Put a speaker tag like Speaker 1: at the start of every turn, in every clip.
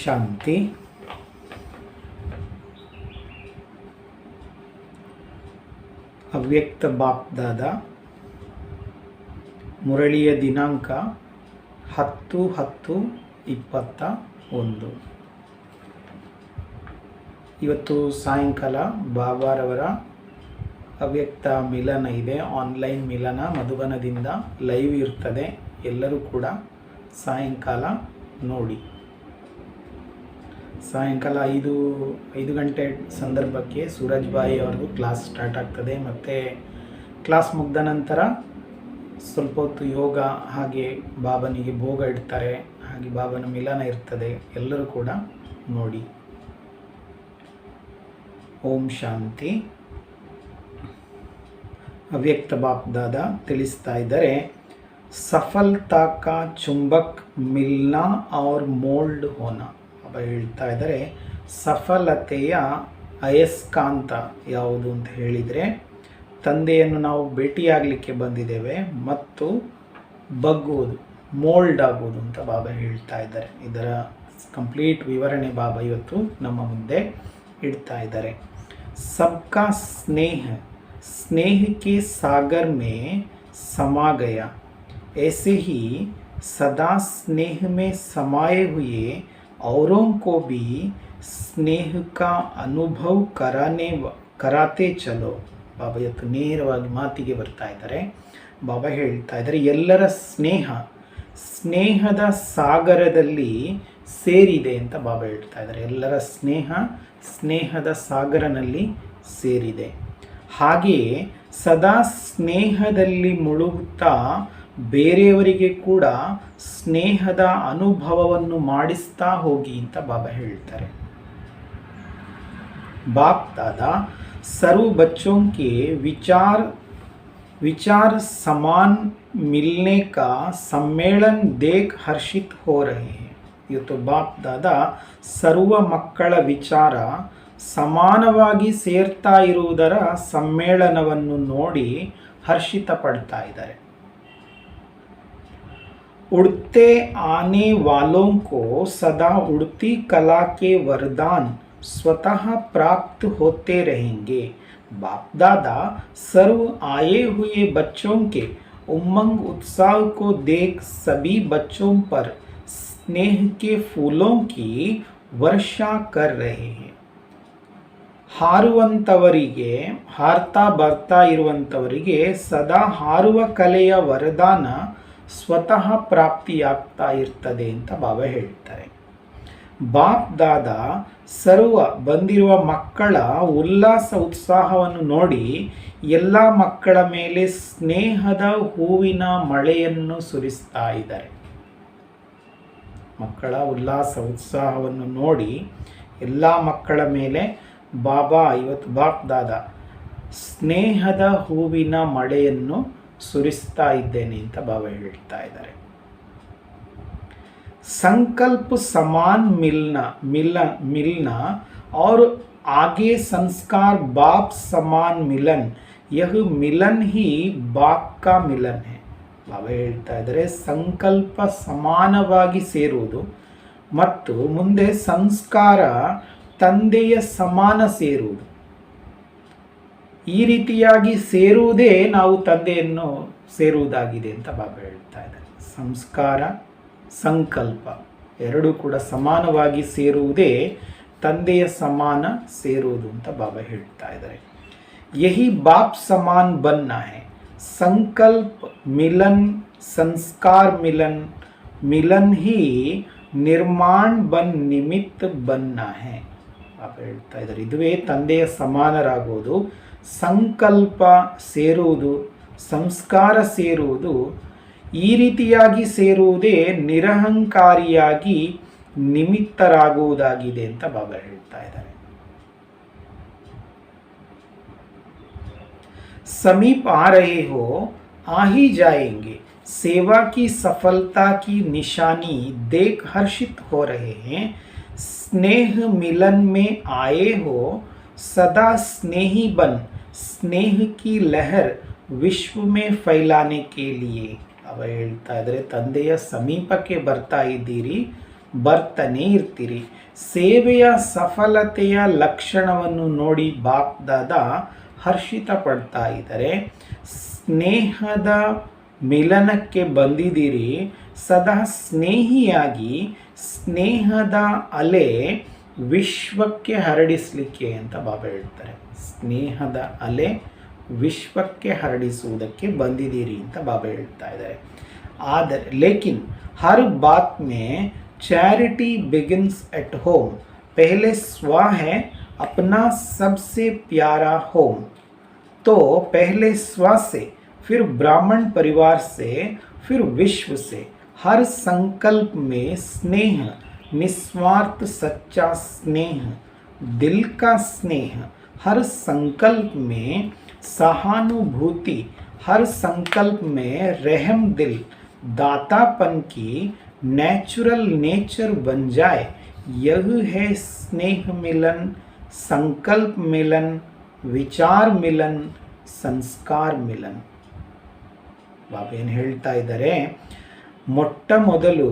Speaker 1: ಶಾಂತಿ. ಅವ್ಯಕ್ತ ಬಾಪ್ದಾದ ಮುರಳಿಯ ದಿನಾಂಕ 10/10/21. ಇವತ್ತು ಸಾಯಂಕಾಲ ಬಾಬಾರವರ ಅವ್ಯಕ್ತ ಮಿಲನ ಇದೆ. ಆನ್ಲೈನ್ ಮಿಲನ ಮಧುಬನದಿಂದ ಲೈವ್ ಇರ್ತದೆ. ಎಲ್ಲರೂ ಕೂಡ ಸಾಯಂಕಾಲ ನೋಡಿ. ಸಾಯಂಕಾಲ 5 ಗಂಟೆ ಸಂದರ್ಭಕ್ಕೆ ಸೂರಜ್ ಭಾಯಿ ಅವ್ರದ್ದು ಕ್ಲಾಸ್ ಸ್ಟಾರ್ಟ್ ಆಗ್ತದೆ. ಮತ್ತು ಕ್ಲಾಸ್ ಮುಗ್ದ ನಂತರ ಸ್ವಲ್ಪ ಹೊತ್ತು ಯೋಗ, ಹಾಗೆ ಬಾಬನಿಗೆ ಭೋಗ ಇಡ್ತಾರೆ, ಹಾಗೆ ಬಾಬನ ಮಿಲನ ಇರ್ತದೆ. ಎಲ್ಲರೂ ಕೂಡ ನೋಡಿ. ಓಂ ಶಾಂತಿ. ಅವ್ಯಕ್ತ ಬಾಪ್ದಾದ ತಿಳಿಸ್ತಾ ಇದ್ದಾರೆ, ಸಫಲತಾ ಕಾ ಚುಂಬಕ್ ಮಿಲ್ನಾ ಔರ್ ಮೋಲ್ಡ್ ಹೋನಾ. ಹೇಳ್ತಾ ಇದ್ದಾರೆ, ಸಫಲತೆಯ ಅಯಸ್ಕಾಂತ ಯಾವುದು ಅಂತ ಹೇಳಿದರೆ, ತಂದೆಯನ್ನು ನಾವು ಭೇಟಿಯಾಗಲಿಕ್ಕೆ ಬಂದಿದ್ದೇವೆ ಮತ್ತು ಬಗ್ಗುವುದು, ಮೋಲ್ಡ್ ಆಗುವುದು ಅಂತ ಬಾಬಾ ಹೇಳ್ತಾ ಇದ್ದಾರೆ. ಇದರ ಕಂಪ್ಲೀಟ್ ವಿವರಣೆ ಬಾಬಾ ಇವತ್ತು ನಮ್ಮ ಮುಂದೆ ಇಡ್ತಾ ಇದ್ದಾರೆ. ಸಬ್ಕಾ ಸ್ನೇಹ स्नेह के सागर में समा गया, ऐसे ही सदा स्नेह में समाये हुए औरों को भी स्नेह का अनुभव कराते चलो. ಬಾಬಾ ಇವತ್ತು ನೇರವಾಗಿ ಮಾತಿಗೆ ಬರ್ತಾ ಇದ್ದಾರೆ. ಬಾಬಾ ಹೇಳ್ತಾ ಇದ್ದಾರೆ, ಎಲ್ಲರ ಸ್ನೇಹದ ಸಾಗರದಲ್ಲಿ ಸೇರಿದೆ ಅಂತ ಬಾಬಾ ಹೇಳ್ತಾ ಇದ್ದಾರೆ. ಎಲ್ಲರ ಸ್ನೇಹದ ಸಾಗರನಲ್ಲಿ ಸೇರಿದೆ. ಹಾಗೆಯೇ ಸದಾ ಸ್ನೇಹದಲ್ಲಿ ಮುಳುಗುತ್ತಾ ಬೇರೆಯವರಿಗೆ ಕೂಡ ಸ್ನೇಹದ ಅನುಭವವನ್ನು ಮಾಡಿಸ್ತಾ ಹೋಗಿ ಅಂತ ಬಾಬಾ ಹೇಳ್ತಾರೆ. बाप दादा सर्व बच्चों के विचार समान मिलने का सम्मेलन देख हर्षित हो रहे हैं. ಇವತ್ತು ಬಾಪ್ ದಾದಾ ಸರ್ವ ಮಕ್ಕಳ ವಿಚಾರ ಸಮಾನವಾಗಿ ಸೇರ್ತಾ ಇರುವುದರ ಸಮ್ಮೇಳನವನ್ನು ನೋಡಿ ಹರ್ಷಿತ ಪಡ್ತಾ ಇದ್ದಾರೆ. उड़ते आने वालों को सदा उड़ती कला के वरदान स्वतः प्राप्त होते रहेंगे. बाप दादा सर्व आए हुए बच्चों के उमंग उत्साह को देख सभी बच्चों पर स्नेह के फूलों की वर्षा कर रहे हैं. ಹಾರುವಂಥವರಿಗೆ, ಹಾರ್ತಾ ಬರ್ತಾ ಇರುವಂಥವರಿಗೆ ಸದಾ ಹಾರುವ ಕಲೆಯ ವರದಾನ ಸ್ವತಃ ಪ್ರಾಪ್ತಿಯಾಗ್ತಾ ಇರ್ತದೆ ಅಂತ ಬಾಬಾ ಹೇಳ್ತಾರೆ. ಬಾಪ್ ದಾದಾ ಸರ್ವ ಬಂದಿರುವ ಮಕ್ಕಳ ಉಲ್ಲಾಸ ಉತ್ಸಾಹವನ್ನು ನೋಡಿ ಎಲ್ಲ ಮಕ್ಕಳ ಮೇಲೆ ಸ್ನೇಹದ ಹೂವಿನ ಮಳೆಯನ್ನು ಸುರಿಸ್ತಾ ಇದ್ದಾರೆ. ಮಕ್ಕಳ ಉಲ್ಲಾಸ ಉತ್ಸಾಹವನ್ನು ನೋಡಿ ಎಲ್ಲ ಮಕ್ಕಳ ಮೇಲೆ ಬಾಬಾ ಇವತ್ತು ಬಾಪ್ ದಾದಾ ಸ್ನೇಹದ ಹೂವಿನ ಮಳೆಯನ್ನು ಸುರಿಸ್ತಾ ಇದ್ದೇನೆ ಅಂತ ಬಾಬಾ ಹೇಳ್ತಾ ಇದ್ದಾರೆ. संकल्प समान मिलना और आगे संस्कार बाप समान मिलन, यह मिलन ही बाप का मिलन है. ಬಾಬಾ ಹೇಳ್ತಾ ಇದ್ದಾರೆ, ಸಂಕಲ್ಪ ಸಮಾನವಾಗಿ ಸೇರುವುದು ಮತ್ತು ಮುಂದೆ ಸಂಸ್ಕಾರ ತಂದೆಯ ಸಮಾನ ಸೇರುವುದು. ಈ ರೀತಿಯಾಗಿ ಸೇರುವುದೇ ನಾವು ತಂದೆಯನ್ನು ಸೇರುವುದಾಗಿದೆ ಅಂತ ಬಾಬಾ ಹೇಳ್ತಾ ಇದ್ದಾರೆ. ಸಂಸ್ಕಾರ, ಸಂಕಲ್ಪ ಎರಡೂ ಕೂಡ ಸಮಾನವಾಗಿ ಸೇರುವುದೇ ತಂದೆಯ ಸಮಾನ ಸೇರುವುದು ಅಂತ ಬಾಬಾ ಹೇಳ್ತಾ ಇದ್ದಾರೆ. ಯಹಿ ಬಾಪ್ ಸಮಾನ್ ಬನ್ನ ಹೈ. ಸಂಕಲ್ಪ ಮಿಲನ್, ಸಂಸ್ಕಾರ ಮಿಲನ್, ಮಿಲನ್ ಹಿ ನಿರ್ಮಾಣ ಬನ್ ನಿಮಿತ್ತ ಬನ್ನ ಹೈ. ಬಾಬಾ ಹೇಳ್ತಾ ಇದ್ದಾರೆ, ಇದುವೇ ತಂದೆಯ ಸಮಾನರಾಗುವುದು. ಸಂಕಲ್ಪ ಸೇರುವುದು, ಸಂಸ್ಕಾರ ಸೇರುವುದು, ಈ ರೀತಿಯಾಗಿ ಸೇರುವುದೇ ನಿರಹಂಕಾರಿಯಾಗಿ ನಿಮಿತ್ತರಾಗುವುದಾಗಿದೆ ಅಂತ ಬಾಬಾ ಹೇಳ್ತಾ ಇದ್ದಾರೆ. समीप आ रहे हो, आ ही जाएंगे. सेवा की सफलता की निशानी देख हर्षित हो रहे हैं. स्नेह मिलन में आए हो, सदा स्नेही बन स्नेह की लहर विश्व में फैलाने के लिए. ಅವ ಹೇಳ್ತಾ ಇದ್ದಾರೆ, ತಂದೆಯ ಸಮೀಪಕ್ಕೆ ಬರ್ತಾ ಇದ್ದೀರಿ ಬರ್ತಾನೆ ಇರ್ತೀರಿ. ಸೇವೆಯ ಸಫಲತೆಯ ಲಕ್ಷಣವನ್ನು ನೋಡಿ ಬಾಪ್ ದಾದಾ ಹರ್ಷಿತ ಪಡ್ತಾ ಇದ್ದಾರೆ. ಸ್ನೇಹದ ಮಿಲನಕ್ಕೆ ಬಂದಿದ್ದೀರಿ, ಸದಾ ಸ್ನೇಹಿಯಾಗಿ ಸ್ನೇಹದ ಅಲೆ ವಿಶ್ವಕ್ಕೆ ಹರಡಿಸಲಿಕ್ಕೆ ಅಂತ ಬಾಬಾ ಹೇಳ್ತಾರೆ. ಸ್ನೇಹದ ಅಲೆ ವಿಶ್ವಕ್ಕೆ ಹರಡಿಸುವುದಕ್ಕೆ ಬಂದಿದ್ದೀರಿ ಅಂತ ಬಾಬಾ ಹೇಳ್ತಾ ಇದ್ದಾರೆ. ಆದರೆ ಲೇಕಿನ್ हर बात में चैरिटी बिगिन्स एट होम. पहले स्व है, अपना सबसे प्यारा होम. तो पहले स्व से, फिर ब्राह्मण परिवार से, फिर विश्व से. हर संकल्प में स्नेह, निस्वार्थ सच्चा स्नेह, दिल का स्नेह. हर संकल्प में सहानुभूति, हर संकल्प में रहम दिल, दातापन की नेचुरल नेचर बन जाए. यह है स्नेह मिलन, संकल्प मिलन, विचार मिलन, संस्कार मिलन. ಬಾಬಾ ಏನು ಹೇಳ್ತಾ ಇದ್ದಾರೆ, ಮೊಟ್ಟ ಮೊದಲು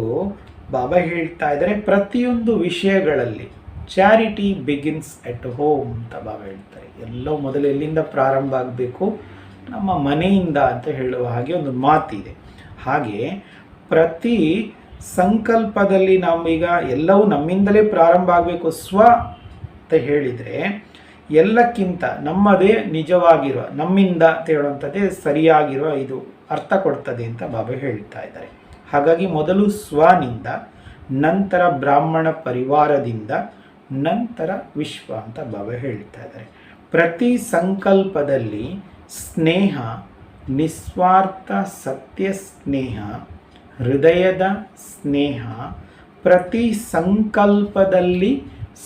Speaker 1: ಬಾಬಾ ಹೇಳ್ತಾ ಇದ್ದಾರೆ ಪ್ರತಿಯೊಂದು ವಿಷಯಗಳಲ್ಲಿ ಚಾರಿಟಿ ಬಿಗಿನ್ಸ್ ಎಟ್ ಹೋಮ್ ಅಂತ ಬಾಬಾ ಹೇಳ್ತಾರೆ. ಎಲ್ಲೋ ಮೊದಲು ಎಲ್ಲಿಂದ ಪ್ರಾರಂಭ ಆಗಬೇಕು, ನಮ್ಮ ಮನೆಯಿಂದ ಅಂತ ಹೇಳುವ ಹಾಗೆ ಒಂದು ಮಾತಿದೆ. ಹಾಗೆ ಪ್ರತಿ ಸಂಕಲ್ಪದಲ್ಲಿ ನಾವೀಗ ಎಲ್ಲವೂ ನಮ್ಮಿಂದಲೇ ಪ್ರಾರಂಭ ಆಗಬೇಕು. ಸ್ವ ಅಂತ ಹೇಳಿದರೆ ಎಲ್ಲಕ್ಕಿಂತ ನಮ್ಮದೇ ನಿಜವಾಗಿರುವ, ನಮ್ಮಿಂದ ಅಂತ ಹೇಳುವಂಥದ್ದೇ ಸರಿಯಾಗಿರುವ ಇದು ಅರ್ಥ ಕೊಡ್ತದೆ ಅಂತ ಬಾಬಾ ಹೇಳ್ತಾ ಇದ್ದಾರೆ. ಹಾಗಾಗಿ ಮೊದಲು ಸ್ವನಿಂದ, ನಂತರ ಬ್ರಾಹ್ಮಣ ಪರಿವಾರದಿಂದ, ನಂತರ ವಿಶ್ವ ಅಂತ ಬಾಬಾ ಹೇಳ್ತಾ ಇದ್ದಾರೆ. ಪ್ರತಿ ಸಂಕಲ್ಪದಲ್ಲಿ ಸ್ನೇಹ, ನಿಸ್ವಾರ್ಥ ಸತ್ಯ ಸ್ನೇಹ, ಹೃದಯದ ಸ್ನೇಹ, ಪ್ರತಿ ಸಂಕಲ್ಪದಲ್ಲಿ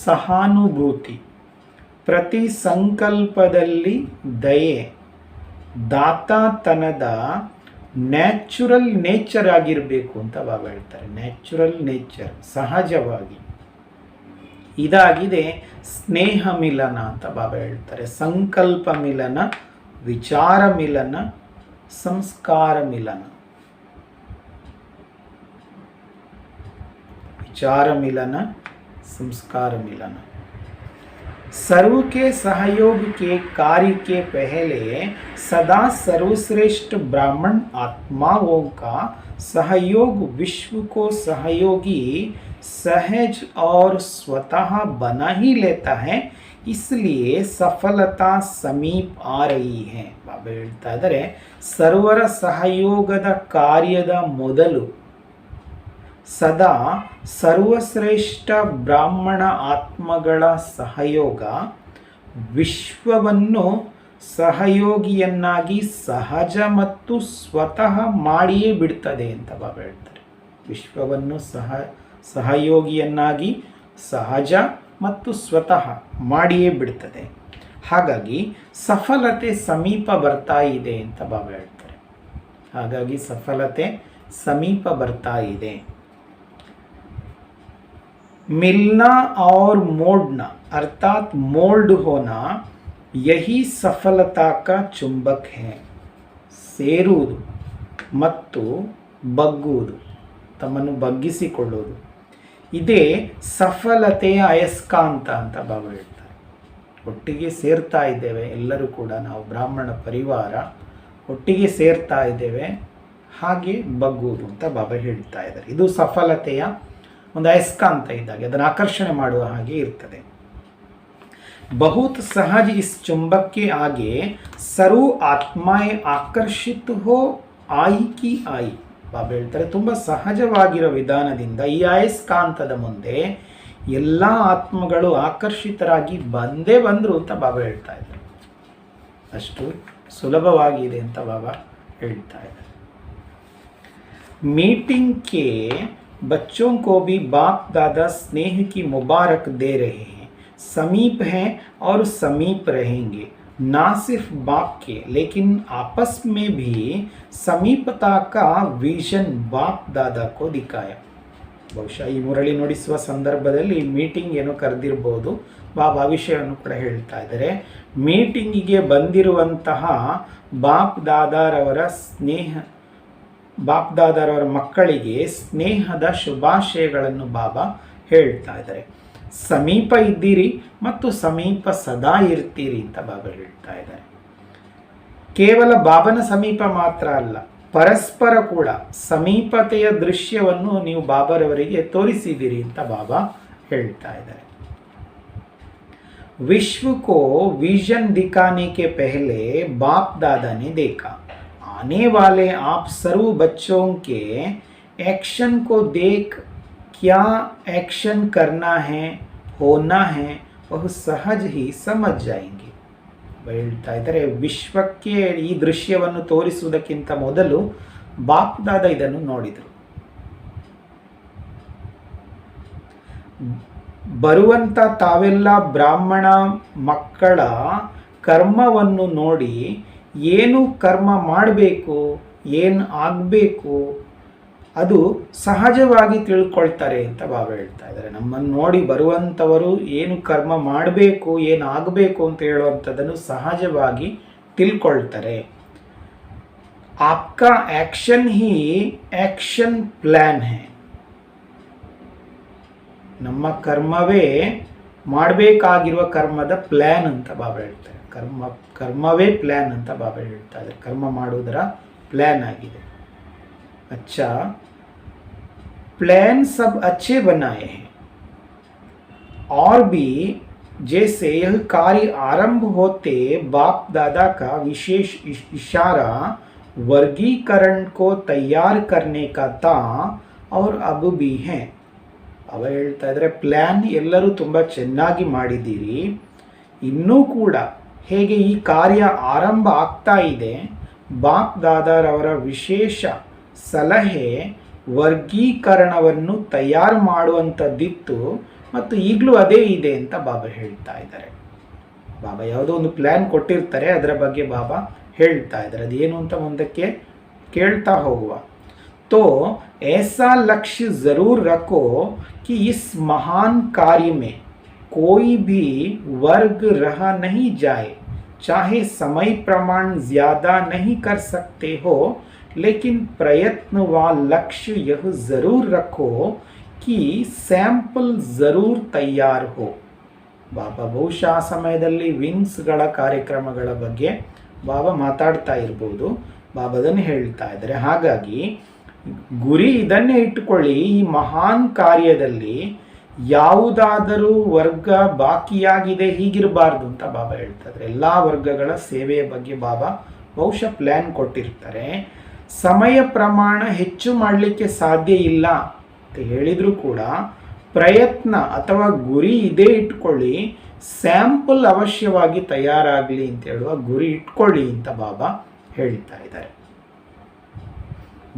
Speaker 1: ಸಹಾನುಭೂತಿ, ಪ್ರತಿ ಸಂಕಲ್ಪದಲ್ಲಿ ದಯೆ, ದಾತಾತನದ ನ್ಯಾಚುರಲ್ ನೇಚರ್ ಆಗಿರಬೇಕು ಅಂತ ಬಾಬಾ ಹೇಳ್ತಾರೆ. ನ್ಯಾಚುರಲ್ ನೇಚರ್, ಸಹಜವಾಗಿ ಇದಾಗಿದೆ ಸ್ನೇಹ ಮಿಲನ ಅಂತ ಬಾಬಾ ಹೇಳ್ತಾರೆ. ಸಂಕಲ್ಪ ಮಿಲನ, ವಿಚಾರ ಮಿಲನ, ಸಂಸ್ಕಾರ ಮಿಲನ. विचार मिलन, संस्कार मिलन. सर्व के सहयोग के कार्य के पहले सदा सर्वश्रेष्ठ ब्राह्मण आत्माओं का सहयोग विश्व को सहयोगी सहज और स्वतः बना ही लेता है. इसलिए सफलता समीप आ रही है. ಬಾಬಾ ಹೇಳ್ತಾ ಇದ್ದಾರೆ, ಸರ್ವರ ಸಹಯೋಗದ ಕಾರ್ಯದ ಮೊದಲು ಸದಾ ಸರ್ವಶ್ರೇಷ್ಠ ಬ್ರಾಹ್ಮಣ ಆತ್ಮಗಳ ಸಹಯೋಗ ವಿಶ್ವವನ್ನು ಸಹಯೋಗಿಯನ್ನಾಗಿ ಸಹಜ ಮತ್ತು ಸ್ವತಃ ಮಾಡಿಯೇ ಬಿಡ್ತದೆ ಅಂತ ಬಾಬಾ ಹೇಳ್ತಾರೆ. ವಿಶ್ವವನ್ನು ಸಹಯೋಗಿಯನ್ನಾಗಿ ಸಹಜ ಮತ್ತು ಸ್ವತಃ ಮಾಡಿಯೇ ಬಿಡ್ತದೆ. ಹಾಗಾಗಿ ಸಫಲತೆ ಸಮೀಪ ಬರ್ತಾ ಇದೆ ಅಂತ ಬಾಬಾ ಹೇಳ್ತಾರೆ. ಹಾಗಾಗಿ ಸಫಲತೆ ಸಮೀಪ ಬರ್ತಾ ಇದೆ. मिलना और मोड़ना अर्थात मोल्ड होना यही सफलता का चुंबक है. ಸೇರುವುದು ಮತ್ತು ಬಗ್ಗುವುದು, ತಮ್ಮನ್ನು ಬಗ್ಗಿಸಿಕೊಳ್ಳುವುದು, ಇದೇ ಸಫಲತೆಯ ಅಯಸ್ಕಾಂತ ಅಂತ ಬಾಬಾ ಹೇಳ್ತಾರೆ. ಒಟ್ಟಿಗೆ ಸೇರ್ತಾ ಇದ್ದೇವೆ ಎಲ್ಲರೂ ಕೂಡ, ನಾವು ಬ್ರಾಹ್ಮಣ ಪರಿವಾರ ಒಟ್ಟಿಗೆ ಸೇರ್ತಾ ಇದ್ದೇವೆ, ಹಾಗೆ ಬಗ್ಗುವುದು ಅಂತ ಬಾಬಾ ಹೇಳ್ತಾ ಇದ್ದಾರೆ. ಇದು ಸಫಲತೆಯ ಒಂದು ಅಯಸ್ಕಾಂತ ಇದ್ದಾಗೆ, ಅದನ್ನು ಆಕರ್ಷಣೆ ಮಾಡುವ ಹಾಗೆ ಇರ್ತದೆ. ಬಹುತ್ ಸಹಜ ಇಸ್ ಚುಂಬಕ್ಕೆ ಆಗೆ ಸರ್ವ ಆತ್ಮಾಯೇ ಆಕರ್ಷಿತ ಹೋ ಆಯಿ ಕಿ ಆಯಿ. ಬಾಬಾ ಹೇಳ್ತಾರೆ, ತುಂಬ ಸಹಜವಾಗಿರೋ ವಿಧಾನದಿಂದ ಈ ಅಯಸ್ಕಾಂತದ ಮುಂದೆ ಎಲ್ಲ ಆತ್ಮಗಳು ಆಕರ್ಷಿತರಾಗಿ ಬಂದೇ ಬಂದರು ಅಂತ ಬಾಬಾ ಹೇಳ್ತಾ ಇದ್ದಾರೆ. ಅಷ್ಟು ಸುಲಭವಾಗಿದೆ ಅಂತ ಬಾಬಾ ಹೇಳ್ತಾ ಇದ್ದಾರೆ. मीटिंग के बच्चों को भी बाप दादा स्नेह की मुबारक दे रहे हैं. समीप हैं और समीप रहेंगे. ना सिर्फ बाप के लेकिन आपस में भी समीपता का विजन बाप दादा को दिखाया. ಬಹುಶಃ ಈ ಮುರಳಿ ನುಡಿಸುವ ಸಂದರ್ಭದಲ್ಲಿ ಮೀಟಿಂಗ್ ಏನೋ ಕರೆದಿರ್ಬೋದು, ಬಾಬಾ ವಿಷಯವನ್ನು ಕೂಡ ಹೇಳ್ತಾ ಇದ್ದಾರೆ. ಮೀಟಿಂಗಿಗೆ ಬಂದಿರುವಂತಹ ಬಾಪ್ ದಾದಾರವರ ಸ್ನೇಹ ಬಾಪ್ದಾದರವರ ಮಕ್ಕಳಿಗೆ ಸ್ನೇಹದ ಶುಭಾಶಯಗಳನ್ನು ಬಾಬಾ ಹೇಳ್ತಾ ಇದ್ದಾರೆ. ಸಮೀಪ ಇದ್ದೀರಿ ಮತ್ತು ಸಮೀಪ ಸದಾ ಇರ್ತೀರಿ ಅಂತ ಬಾಬಾ ಹೇಳ್ತಾ ಇದ್ದಾರೆ. ಕೇವಲ ಬಾಬನ ಸಮೀಪ ಮಾತ್ರ ಅಲ್ಲ, ಪರಸ್ಪರ ಕೂಡ ಸಮೀಪತೆಯ ದೃಶ್ಯವನ್ನು ನೀವು ಬಾಬರವರಿಗೆ ತೋರಿಸಿದ್ದೀರಿ ಅಂತ ಬಾಬಾ ಹೇಳ್ತಾ ಇದ್ದಾರೆ. विश्व को विजन दिखाने के पहले बाप दादा ने देखा. आने वाले आप सर्व बच्चों के एक्शन को देख क्या एक्शन करना है, होना है, वह सहज ही समझ जाएंगे. ಹೇಳ್ತಾ ಇದ್ದಾರೆ, ವಿಶ್ವಕ್ಕೆ ಈ ದೃಶ್ಯವನ್ನು ತೋರಿಸುವುದಕ್ಕಿಂತ ಮೊದಲು ಬಾಪ್ ದಾದಾ ಇದನ್ನು ನೋಡಿದರು. ಬರುವಂಥ ತಾವೆಲ್ಲ ಬ್ರಾಹ್ಮಣ ಮಕ್ಕಳ ಕರ್ಮವನ್ನು ನೋಡಿ ಏನು ಕರ್ಮ ಮಾಡಬೇಕು, ಏನು ಆಗಬೇಕು ಅದು ಸಹಜವಾಗಿ ತಿಳ್ಕೊಳ್ತಾರೆ ಅಂತ ಬಾಬಾ ಹೇಳ್ತಾ ಇದ್ದಾರೆ. ನಮ್ಮನ್ನು ನೋಡಿ ಬರುವಂಥವರು ಏನು ಕರ್ಮ ಮಾಡಬೇಕು, ಏನು ಆಗಬೇಕು ಅಂತ ಹೇಳುವಂಥದ್ದನ್ನು ಸಹಜವಾಗಿ ತಿಳ್ಕೊಳ್ತಾರೆ. ಆಪ್ಕಾ ಆ್ಯಕ್ಷನ್ ಹಿ ಆ್ಯಕ್ಷನ್ ಪ್ಲ್ಯಾನ್ ಹೇ. ನಮ್ಮ ಕರ್ಮವೇ ಮಾಡಬೇಕಾಗಿರುವ ಕರ್ಮದ ಪ್ಲ್ಯಾನ್ ಅಂತ ಬಾಬಾ ಹೇಳ್ತಾರೆ. ಕರ್ಮವೇ ಪ್ಲ್ಯಾನ್ ಅಂತ ಬಾಬಾ ಹೇಳ್ತಾ ಇದ್ದಾರೆ. ಕರ್ಮ ಮಾಡುವುದರ ಪ್ಲ್ಯಾನ್ ಆಗಿದೆ. अच्छा, प्लान सब अच्छे बनाए हैं और भी जैसे यह कार्य आरंभ होते बाप दादा का विशेष इशारा वर्गीकरण को तैयार करने का था और अब भी है. ಅವ ಹೇಳ್ತಾ ಇದ್ದಾರೆ, ಪ್ಲ್ಯಾನ್ ಎಲ್ಲರೂ ತುಂಬ ಚೆನ್ನಾಗಿ ಮಾಡಿದ್ದೀರಿ, ಇನ್ನೂ ಕೂಡ ಹೇಗೆ ಈ ಕಾರ್ಯ ಆರಂಭ ಆಗ್ತಾ ಇದೆ, ಬಾಪ್ ದಾದಾರವರ ವಿಶೇಷ ಸಲಹೆ ವರ್ಗೀಕರಣವನ್ನು ತಯಾರು ಮಾಡುವಂಥದ್ದಿತ್ತು ಮತ್ತು ಈಗಲೂ ಅದೇ ಇದೆ ಅಂತ ಬಾಬಾ ಹೇಳ್ತಾ ಇದ್ದಾರೆ. ಬಾಬಾ ಯಾವುದೋ ಒಂದು ಪ್ಲ್ಯಾನ್ ಕೊಟ್ಟಿರ್ತಾರೆ, ಅದರ ಬಗ್ಗೆ ಬಾಬಾ ಹೇಳ್ತಾ ಇದ್ದಾರೆ. ಅದೇನು ಅಂತ ಮುಂದಕ್ಕೆ ಕೇಳ್ತಾ ಹೋಗುವ. तो ऐसा लक्ष्य ज़रूर रखो कि इस महान कार्य में कोई भी वर्ग रह नहीं जाए. चाहे समय प्रमाण ज़्यादा नहीं कर सकते हो, लेकिन प्रयत्न व लक्ष्य यह ज़रूर रखो कि सैंपल ज़रूर तैयार हो. ಬಾಬಾ ಬಹುಶಃ ಆ ಸಮಯದಲ್ಲಿ ವಿಂಗ್ಸ್ಗಳ ಕಾರ್ಯಕ್ರಮಗಳ ಬಗ್ಗೆ ಬಾಬಾ ಮಾತಾಡ್ತಾ ಇರ್ಬೋದು. ಬಾಬಾದನ್ನು ಹೇಳ್ತಾ ಇದ್ದಾರೆ. ಹಾಗಾಗಿ ಗುರಿ ಇದನ್ನೇ ಇಟ್ಟುಕೊಳ್ಳಿ, ಈ ಮಹಾನ್ ಕಾರ್ಯದಲ್ಲಿ ಯಾವುದಾದರೂ ವರ್ಗ ಬಾಕಿಯಾಗಿದೆ ಹೀಗಿರಬಾರ್ದು ಅಂತ ಬಾಬಾ ಹೇಳ್ತಾರೆ. ಎಲ್ಲ ವರ್ಗಗಳ ಸೇವೆಯ ಬಗ್ಗೆ ಬಾಬಾ ಬಹುಶಃ ಪ್ಲ್ಯಾನ್ ಕೊಟ್ಟಿರ್ತಾರೆ. ಸಮಯ ಪ್ರಮಾಣ ಹೆಚ್ಚು ಮಾಡಲಿಕ್ಕೆ ಸಾಧ್ಯ ಇಲ್ಲ ಅಂತ ಹೇಳಿದರೂ ಕೂಡ ಪ್ರಯತ್ನ ಅಥವಾ ಗುರಿ ಇದೇ ಇಟ್ಕೊಳ್ಳಿ, ಸ್ಯಾಂಪಲ್ ಅವಶ್ಯವಾಗಿ ತಯಾರಾಗಲಿ ಅಂತ ಹೇಳುವ ಗುರಿ ಇಟ್ಕೊಳ್ಳಿ ಅಂತ ಬಾಬಾ ಹೇಳ್ತಾ ಇದ್ದಾರೆ.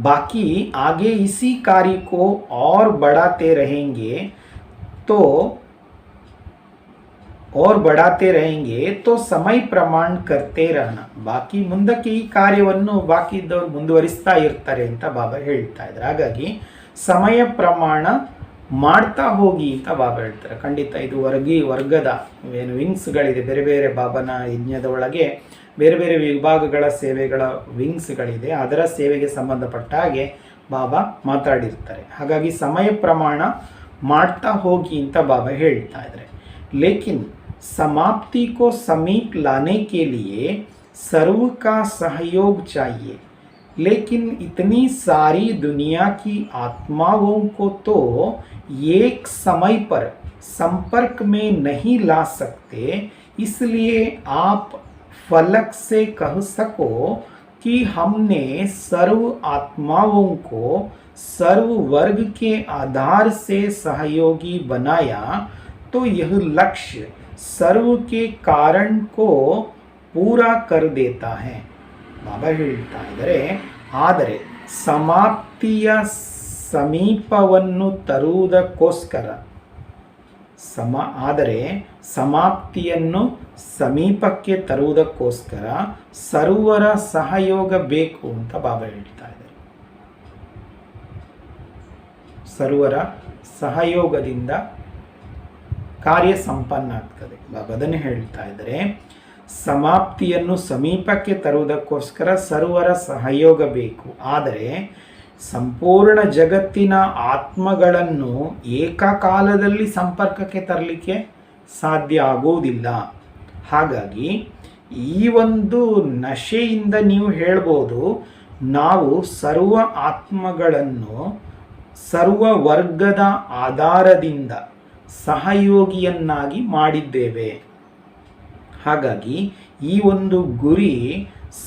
Speaker 1: बाकी आगे इसी कार्य को और बढ़ाते रहेंगे तो समय प्रमाण करते रहना. ಬಾಕಿ ಮುಂದಕ್ಕೆ ಈ ಕಾರ್ಯವನ್ನು ಬಾಕಿ ಇದ್ದವರು ಮುಂದುವರಿಸ್ತಾ ಇರ್ತಾರೆ ಅಂತ ಬಾಬಾ ಹೇಳ್ತಾ ಇದ್ದಾರೆ. ಹಾಗಾಗಿ ಸಮಯ ಪ್ರಮಾಣ ಮಾಡ್ತಾ ಹೋಗಿ ಅಂತ ಬಾಬಾ ಹೇಳ್ತಾರೆ. ಖಂಡಿತ ಇದು ವರ್ಗದ ಏನು ವಿಂಗ್ಸ್ಗಳಿದೆ, ಬೇರೆ ಬೇರೆ ಬಾಬನ ಯಜ್ಞದ ಒಳಗೆ ಬೇರೆ ಬೇರೆ ವಿಭಾಗಗಳ ಸೇವೆಗಳ ವಿಂಗ್ಸ್ಗಳಿದೆ, ಅದರ ಸೇವೆಗೆ ಸಂಬಂಧಪಟ್ಟ ಹಾಗೆ ಬಾಬಾ ಮಾತಾಡಿರ್ತಾರೆ. ಹಾಗಾಗಿ ಸಮಯ ಪ್ರಮಾಣ ಮಾಡ್ತಾ ಹೋಗಿ ಅಂತ ಬಾಬಾ ಹೇಳ್ತಾ ಇದ್ದಾರೆ. ಲೇಕಿನ್ समाप्ति को समीप लाने के लिए सर्व का सहयोग चाहिए. लेकिन इतनी सारी दुनिया की आत्माओं को तो एक समय पर संपर्क में नहीं ला सकते, इसलिए आप फलक से कह सको कि हमने सर्व आत्माओं को सर्व वर्ग के आधार से सहयोगी बनाया, तो यह लक्ष्य सर्व के कारण को पूरा कर देता है. ಬಾಬಾ ಹೇಳ್ತಾ ಇದ್ದಾರೆ, ಆದರೆ ಸಮೀಪವನ್ನು ತರುವುದಕ್ಕೋಸ್ಕರ ಸಮಾಪ್ತಿಯನ್ನು ಸಮೀಪಕ್ಕೆ ತರುವುದಕ್ಕೋಸ್ಕರ ಸರ್ವರ ಸಹಯೋಗ ಬೇಕು ಅಂತ ಬಾಬಾ ಹೇಳ್ತಾ ಇದ್ದಾರೆ. ಸರ್ವರ ಸಹಯೋಗದಿಂದ ಕಾರ್ಯ ಸಂಪನ್ನ ಆಗ್ತದೆ. ಬಾಬಾ ಅದನ್ನೇ ಹೇಳ್ತಾ ಇದ್ದಾರೆ. ಸಮಾಪ್ತಿಯನ್ನು ಸಮೀಪಕ್ಕೆ ತರುವುದಕ್ಕೋಸ್ಕರ ಸರ್ವರ ಸಹಯೋಗ ಬೇಕು, ಆದರೆ ಸಂಪೂರ್ಣ ಜಗತ್ತಿನ ಆತ್ಮಗಳನ್ನು ಏಕಕಾಲದಲ್ಲಿ ಸಂಪರ್ಕಕ್ಕೆ ತರಲಿಕ್ಕೆ ಸಾಧ್ಯ ಆಗುವುದಿಲ್ಲ. ಹಾಗಾಗಿ ಈ ಒಂದು ನಶೆಯಿಂದ ನೀವು ಹೇಳ್ಬೋದು, ನಾವು ಸರ್ವ ಆತ್ಮಗಳನ್ನು ಸರ್ವ ವರ್ಗದ ಆಧಾರದಿಂದ ಸಹಯೋಗಿಯನ್ನಾಗಿ ಮಾಡಿದ್ದೇವೆ. ಹಾಗಾಗಿ ಈ ಒಂದು ಗುರಿ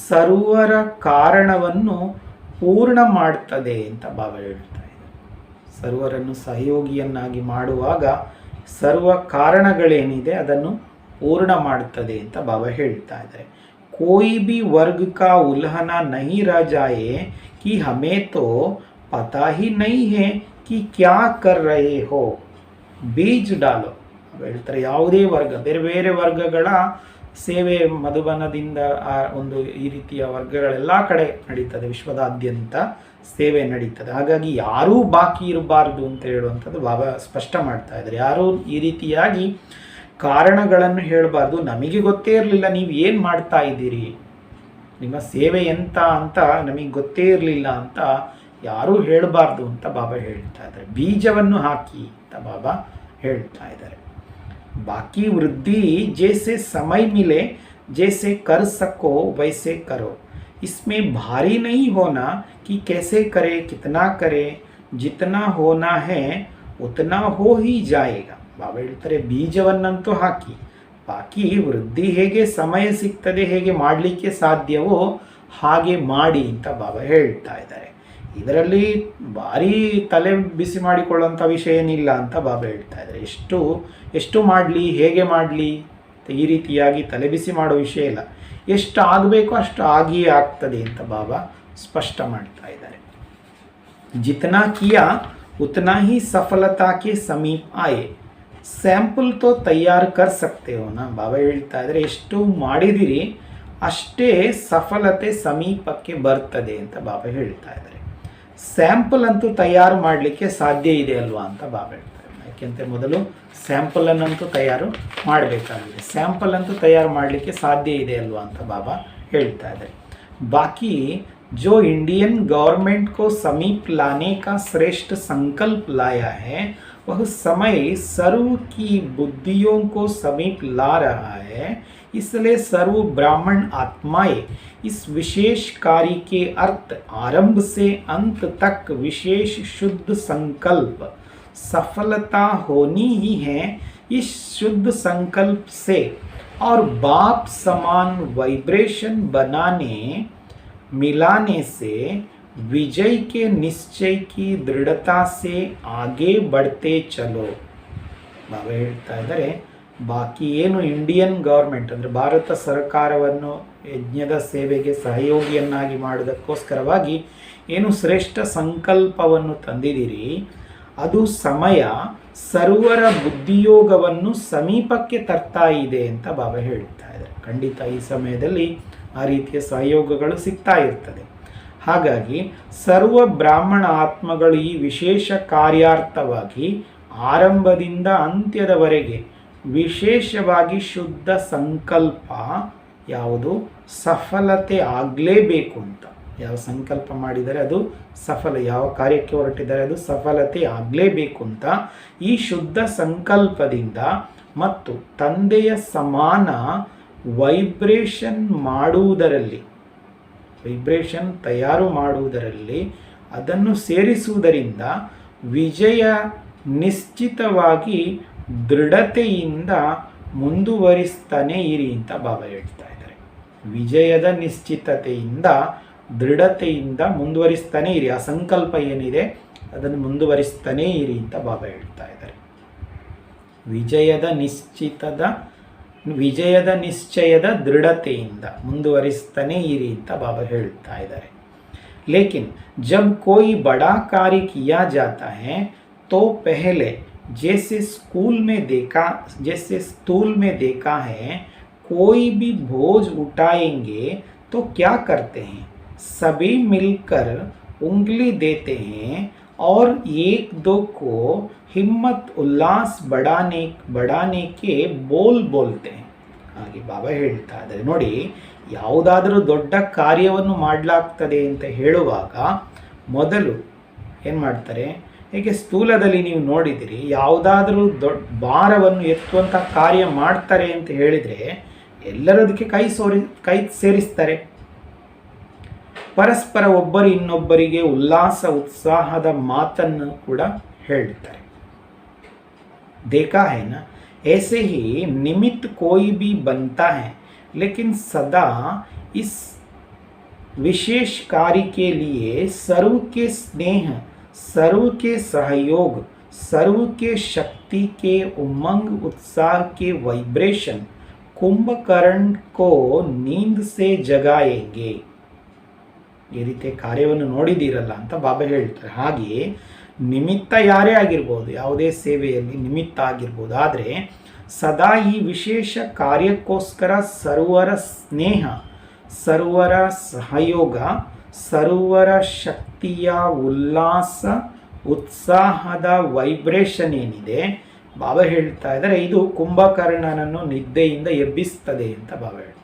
Speaker 1: ಸರ್ವರ ಕಾರಣವನ್ನು ಪೂರ್ಣ ಮಾಡ್ತದೆ ಅಂತ ಬಾಬಾ ಹೇಳ್ತಾ ಇದ್ದಾರೆ. ಸರ್ವರನ್ನು ಸಹಯೋಗಿಯನ್ನಾಗಿ ಮಾಡುವಾಗ ಸರ್ವ ಕಾರಣಗಳೇನಿದೆ ಅದನ್ನು ಪೂರ್ಣ ಮಾಡ್ತದೆ ಅಂತ ಬಾಬಾ ಹೇಳ್ತಾ ಇದ್ದಾರೆ. कोई भी वर्ग का उल्लंघना नहीं रह जाए कि हमें तो पता ही नहीं है कि क्या कर रहे हो, बीज डालो. ಹೇಳ್ತಾರೆ ಯಾವುದೇ ವರ್ಗ, ಬೇರೆ ಬೇರೆ ವರ್ಗಗಳ ಸೇವೆ ಮಧುಬನದಿಂದ ಒಂದು ಈ ರೀತಿಯ ವರ್ಗಗಳೆಲ್ಲ ಕಡೆ ನಡೀತದೆ, ವಿಶ್ವದಾದ್ಯಂತ ಸೇವೆ ನಡೀತದೆ. ಹಾಗಾಗಿ ಯಾರೂ ಬಾಕಿ ಇರಬಾರ್ದು ಅಂತ ಹೇಳುವಂಥದ್ದು ಬಾಬಾ ಸ್ಪಷ್ಟ ಮಾಡ್ತಾ ಇದ್ದಾರೆ. ಯಾರೂ ಈ ರೀತಿಯಾಗಿ ಕಾರಣಗಳನ್ನು ಹೇಳಬಾರ್ದು. ನಮಗೆ ಗೊತ್ತೇ ಇರಲಿಲ್ಲ ನೀವು ಏನು ಮಾಡ್ತಾ ಇದ್ದೀರಿ, ನಿಮ್ಮ ಸೇವೆ ಎಂತ ಅಂತ ನಮಗೆ ಗೊತ್ತೇ ಇರಲಿಲ್ಲ ಅಂತ ಯಾರೂ ಹೇಳಬಾರ್ದು ಅಂತ ಬಾಬಾ ಹೇಳ್ತಾ ಇದ್ದಾರೆ. ಬೀಜವನ್ನು ಹಾಕಿ ಅಂತ ಬಾಬಾ ಹೇಳ್ತಾ ಇದ್ದಾರೆ. बाकी वृद्धि जैसे समय मिले जैसे कर सको वैसे करो, इसमें भारी नहीं होना कि कैसे करे कितना करे, जितना होना है उतना हो ही जाएगा. ಬಾಬಾ ಹೇಳ್ತಾರೆ ಬೀಜವನ್ನಂತೂ ಹಾಕಿ, ಬಾಕಿ ವೃದ್ಧಿ ಹೇಗೆ ಸಮಯ ಸಿಗ್ತದೆ, ಹೇಗೆ ಮಾಡಲಿಕ್ಕೆ ಸಾಧ್ಯವೋ ಹಾಗೆ ಮಾಡಿ ಅಂತ ಬಾಬಾ ಹೇಳ್ತಾ ಇದ್ದಾರೆ. ಇದರಲ್ಲಿ ಭಾರಿ ತಲೆ ಬಿಸಿ ಮಾಡಿಕೊಳ್ಳುವಂಥ ವಿಷಯ ಏನಿಲ್ಲ ಅಂತ ಬಾಬಾ ಹೇಳ್ತಾ ಇದ್ದಾರೆ. ಎಷ್ಟು ಮಾಡಲಿ, ಹೇಗೆ ಮಾಡಲಿ ಈ ರೀತಿಯಾಗಿ ತಲೆ ಬಿಸಿ ಮಾಡೋ ವಿಷಯ ಇಲ್ಲ. ಎಷ್ಟು ಆಗಬೇಕೋ ಅಷ್ಟು ಆಗಿಯೇ ಆಗ್ತದೆ ಅಂತ ಬಾಬಾ ಸ್ಪಷ್ಟ ಮಾಡ್ತಾ ಇದ್ದಾರೆ. ಜಿತನಾ ಕಿಯಾ ಉತನಾ ಹಿ ಸಫಲತಾ ಕೆ ಸಮೀಪ ಆಯೆ, ಸ್ಯಾಂಪಲ್ ತೋ ತಯಾರು ಕರ್ ಸಕ್ತೆ ಹೋ ನಾ. ಬಾಬಾ ಹೇಳ್ತಾ ಇದ್ದಾರೆ ಎಷ್ಟು ಮಾಡಿದಿರಿ ಅಷ್ಟೇ ಸಫಲತೆ ಸಮೀಪಕ್ಕೆ ಬರ್ತದೆ ಅಂತ ಬಾಬಾ ಹೇಳ್ತಾ ಇದ್ದಾರೆ. ಸ್ಯಾಂಪಲ್ ಅಂತೂ ತಯಾರು ಮಾಡಲಿಕ್ಕೆ ಸಾಧ್ಯ ಇದೆ ಅಲ್ವಾ ಅಂತ ಬಾಬಾ ಹೇಳ್ತಾರೆ. ಯಾಕೆಂದರೆ ಮೊದಲು ಸ್ಯಾಂಪಲನ್ನಂತೂ ತಯಾರು ಮಾಡಬೇಕಾಗಿದೆ, ಸ್ಯಾಂಪಲ್ ಅಂತೂ ತಯಾರು ಮಾಡಲಿಕ್ಕೆ ಸಾಧ್ಯ ಇದೆ ಅಲ್ವಾ ಅಂತ ಬಾಬಾ ಹೇಳ್ತಾ ಇದ್ದಾರೆ. ಬಾಕಿ जो इंडियन गवर्नमेंट को समीप लाने का श्रेष्ठ संकल्प लाया है वह समय सर्व की बुद्धियों को समीप ला रहा है. इसलिए सर्व ब्राह्मण आत्माएं इस विशेष कार्य के अर्थ आरंभ से अंत तक विशेष शुद्ध संकल्प सफलता होनी ही है. इस शुद्ध संकल्प से और बाप समान वाइब्रेशन बनाने मिलाने से विजय के निश्चय की दृढ़ता से आगे बढ़ते चलो. ಬಾಬಾ ಹೇಳ್ತಾ ಇದ್ದಾರೆ ಬಾಕಿ ಏನು ಇಂಡಿಯನ್ ಗೌರ್ಮೆಂಟ್ ಅಂದರೆ ಭಾರತ ಸರ್ಕಾರವನ್ನು ಯಜ್ಞದ ಸೇವೆಗೆ ಸಹಯೋಗಿಯನ್ನಾಗಿ ಮಾಡೋದಕ್ಕೋಸ್ಕರವಾಗಿ ಏನು ಶ್ರೇಷ್ಠ ಸಂಕಲ್ಪವನ್ನು ತಂದಿದ್ದೀರಿ, ಅದು ಸಮಯ ಸರ್ವರ ಬುದ್ಧಿಯೋಗವನ್ನು ಸಮೀಪಕ್ಕೆ ತರ್ತಾ ಇದೆ ಅಂತ ಬಾಬಾ ಹೇಳ್ತಾ ಇದ್ದಾರೆ. ಖಂಡಿತ ಈ ಸಮಯದಲ್ಲಿ ಆ ರೀತಿಯ ಸಹಯೋಗಗಳು ಸಿಗ್ತಾ ಇರ್ತದೆ. ಹಾಗಾಗಿ ಸರ್ವ ಬ್ರಾಹ್ಮಣ ಆತ್ಮಗಳು ಈ ವಿಶೇಷ ಕಾರ್ಯಾರ್ಥವಾಗಿ ಆರಂಭದಿಂದ ಅಂತ್ಯದವರೆಗೆ ವಿಶೇಷವಾಗಿ ಶುದ್ಧ ಸಂಕಲ್ಪ ಯಾವುದು ಸಫಲತೆ ಆಗಲೇಬೇಕು ಅಂತ, ಯಾವ ಸಂಕಲ್ಪ ಮಾಡಿದರೆ ಅದು ಸಫಲ, ಯಾವ ಕಾರ್ಯಕ್ಕೆ ಹೊರಟಿದ್ದಾರೆ ಅದು ಸಫಲತೆ ಆಗಲೇಬೇಕು ಅಂತ ಈ ಶುದ್ಧ ಸಂಕಲ್ಪದಿಂದ ಮತ್ತು ತಂದೆಯ ಸಮಾನ ವೈಬ್ರೇಷನ್ ಮಾಡುವುದರಲ್ಲಿ, ವೈಬ್ರೇಷನ್ ತಯಾರು ಮಾಡುವುದರಲ್ಲಿ ಅದನ್ನು ಸೇರಿಸುವುದರಿಂದ ವಿಜಯ ನಿಶ್ಚಿತವಾಗಿ ದೃಢತೆಯಿಂದ ಮುಂದುವರಿಸ್ತಾನೆ ಇರಿ ಅಂತ ಬಾಬಾ ಹೇಳ್ತಾ ಇದ್ದಾರೆ. ವಿಜಯದ ನಿಶ್ಚಿತತೆಯಿಂದ ದೃಢತೆಯಿಂದ ಮುಂದುವರಿಸ್ತಾನೆ ಇರಿ, ಆ ಸಂಕಲ್ಪ ಏನಿದೆ ಅದನ್ನು ಮುಂದುವರಿಸ್ತಾನೆ ಇರಿ ಅಂತ ಬಾಬಾ ಹೇಳ್ತಾ ಇದ್ದಾರೆ. ವಿಜಯದ ನಿಶ್ಚಯದ ದೃಢತೆಯಿಂದ ಮುಂದುವರಿಸ್ತಾನೆ ಇರಿ ಅಂತ ಬಾಬಾ ಹೇಳ್ತಾ ಇದ್ದಾರೆ. लेकिन जब कोई बड़ा कार्य किया जाता है तो पहले जैसे स्थूल में देखा है कोई भी बोझ उठाएंगे तो क्या करते हैं, सभी मिलकर उंगली देते हैं और एक दो को हिम्मत उल्लास बढ़ाने के बोल बोलते हैं. ಹಾಗೆ ಬಾಬಾ ಹೇಳ್ತಾ ಇದ್ದಾರೆ ನೋಡಿ, ಯಾವುದಾದರೂ ದೊಡ್ಡ ಕಾರ್ಯವನ್ನು ಮಾಡಲಾಗ್ತದೆ ಅಂತ ಹೇಳುವಾಗ ಮೊದಲು ಏನು ಮಾಡ್ತಾರೆ, ಹೇಗೆ ಸ್ಥೂಲದಲ್ಲಿ ನೀವು ನೋಡಿದಿರಿ, ಯಾವುದಾದ್ರೂ ದೊಡ್ಡ ಭಾರವನ್ನು ಎತ್ತುವಂಥ ಕಾರ್ಯ ಮಾಡ್ತಾರೆ ಅಂತ ಹೇಳಿದರೆ ಎಲ್ಲರೂ ಅದಕ್ಕೆ ಕೈ ಸೇರಿಸ್ತಾರೆ. ಪರಸ್ಪರ ಒಬ್ಬರು ಇನ್ನೊಬ್ಬರಿಗೆ ಉಲ್ಲಾಸ ಉತ್ಸಾಹದ ಮಾತನ್ನು ಕೂಡ ಹೇಳ್ತಾರೆ. देखा है ना, ऐसे ही निमित्त कोई भी बनता है, लेकिन सदा इस विशेष कार्य के लिए सर्व के स्नेह, सर्व के सहयोग, सर्व के शक्ति के उमंग उत्साह के वाइब्रेशन कुंभकर्ण को नींद से जगाएंगे. ಈ ರೀತಿಯ ಕಾರ್ಯವನ್ನು ನೋಡಿದ್ದೀರಲ್ಲ ಅಂತ ಬಾಬಾ ಹೇಳ್ತಾರೆ. ಹಾಗೆಯೇ ನಿಮಿತ್ತ ಯಾರೇ ಆಗಿರ್ಬೋದು, ಯಾವುದೇ ಸೇವೆಯಲ್ಲಿ ನಿಮಿತ್ತ ಆಗಿರ್ಬೋದು, ಆದರೆ ಸದಾ ಈ ವಿಶೇಷ ಕಾರ್ಯಕ್ಕೋಸ್ಕರ ಸರ್ವರ ಸ್ನೇಹ, ಸರ್ವರ ಸಹಯೋಗ, ಸರ್ವರ ಶಕ್ತಿಯ ಉಲ್ಲಾಸ ಉತ್ಸಾಹದ ವೈಬ್ರೇಷನ್ ಏನಿದೆ, ಬಾಬಾ ಹೇಳ್ತಾ ಇದ್ದಾರೆ, ಇದು ಕುಂಭಕರ್ಣನನ್ನು ನಿದ್ದೆಯಿಂದ ಎಬ್ಬಿಸ್ತದೆ ಅಂತ ಬಾಬಾ ಹೇಳ್ತಾರೆ.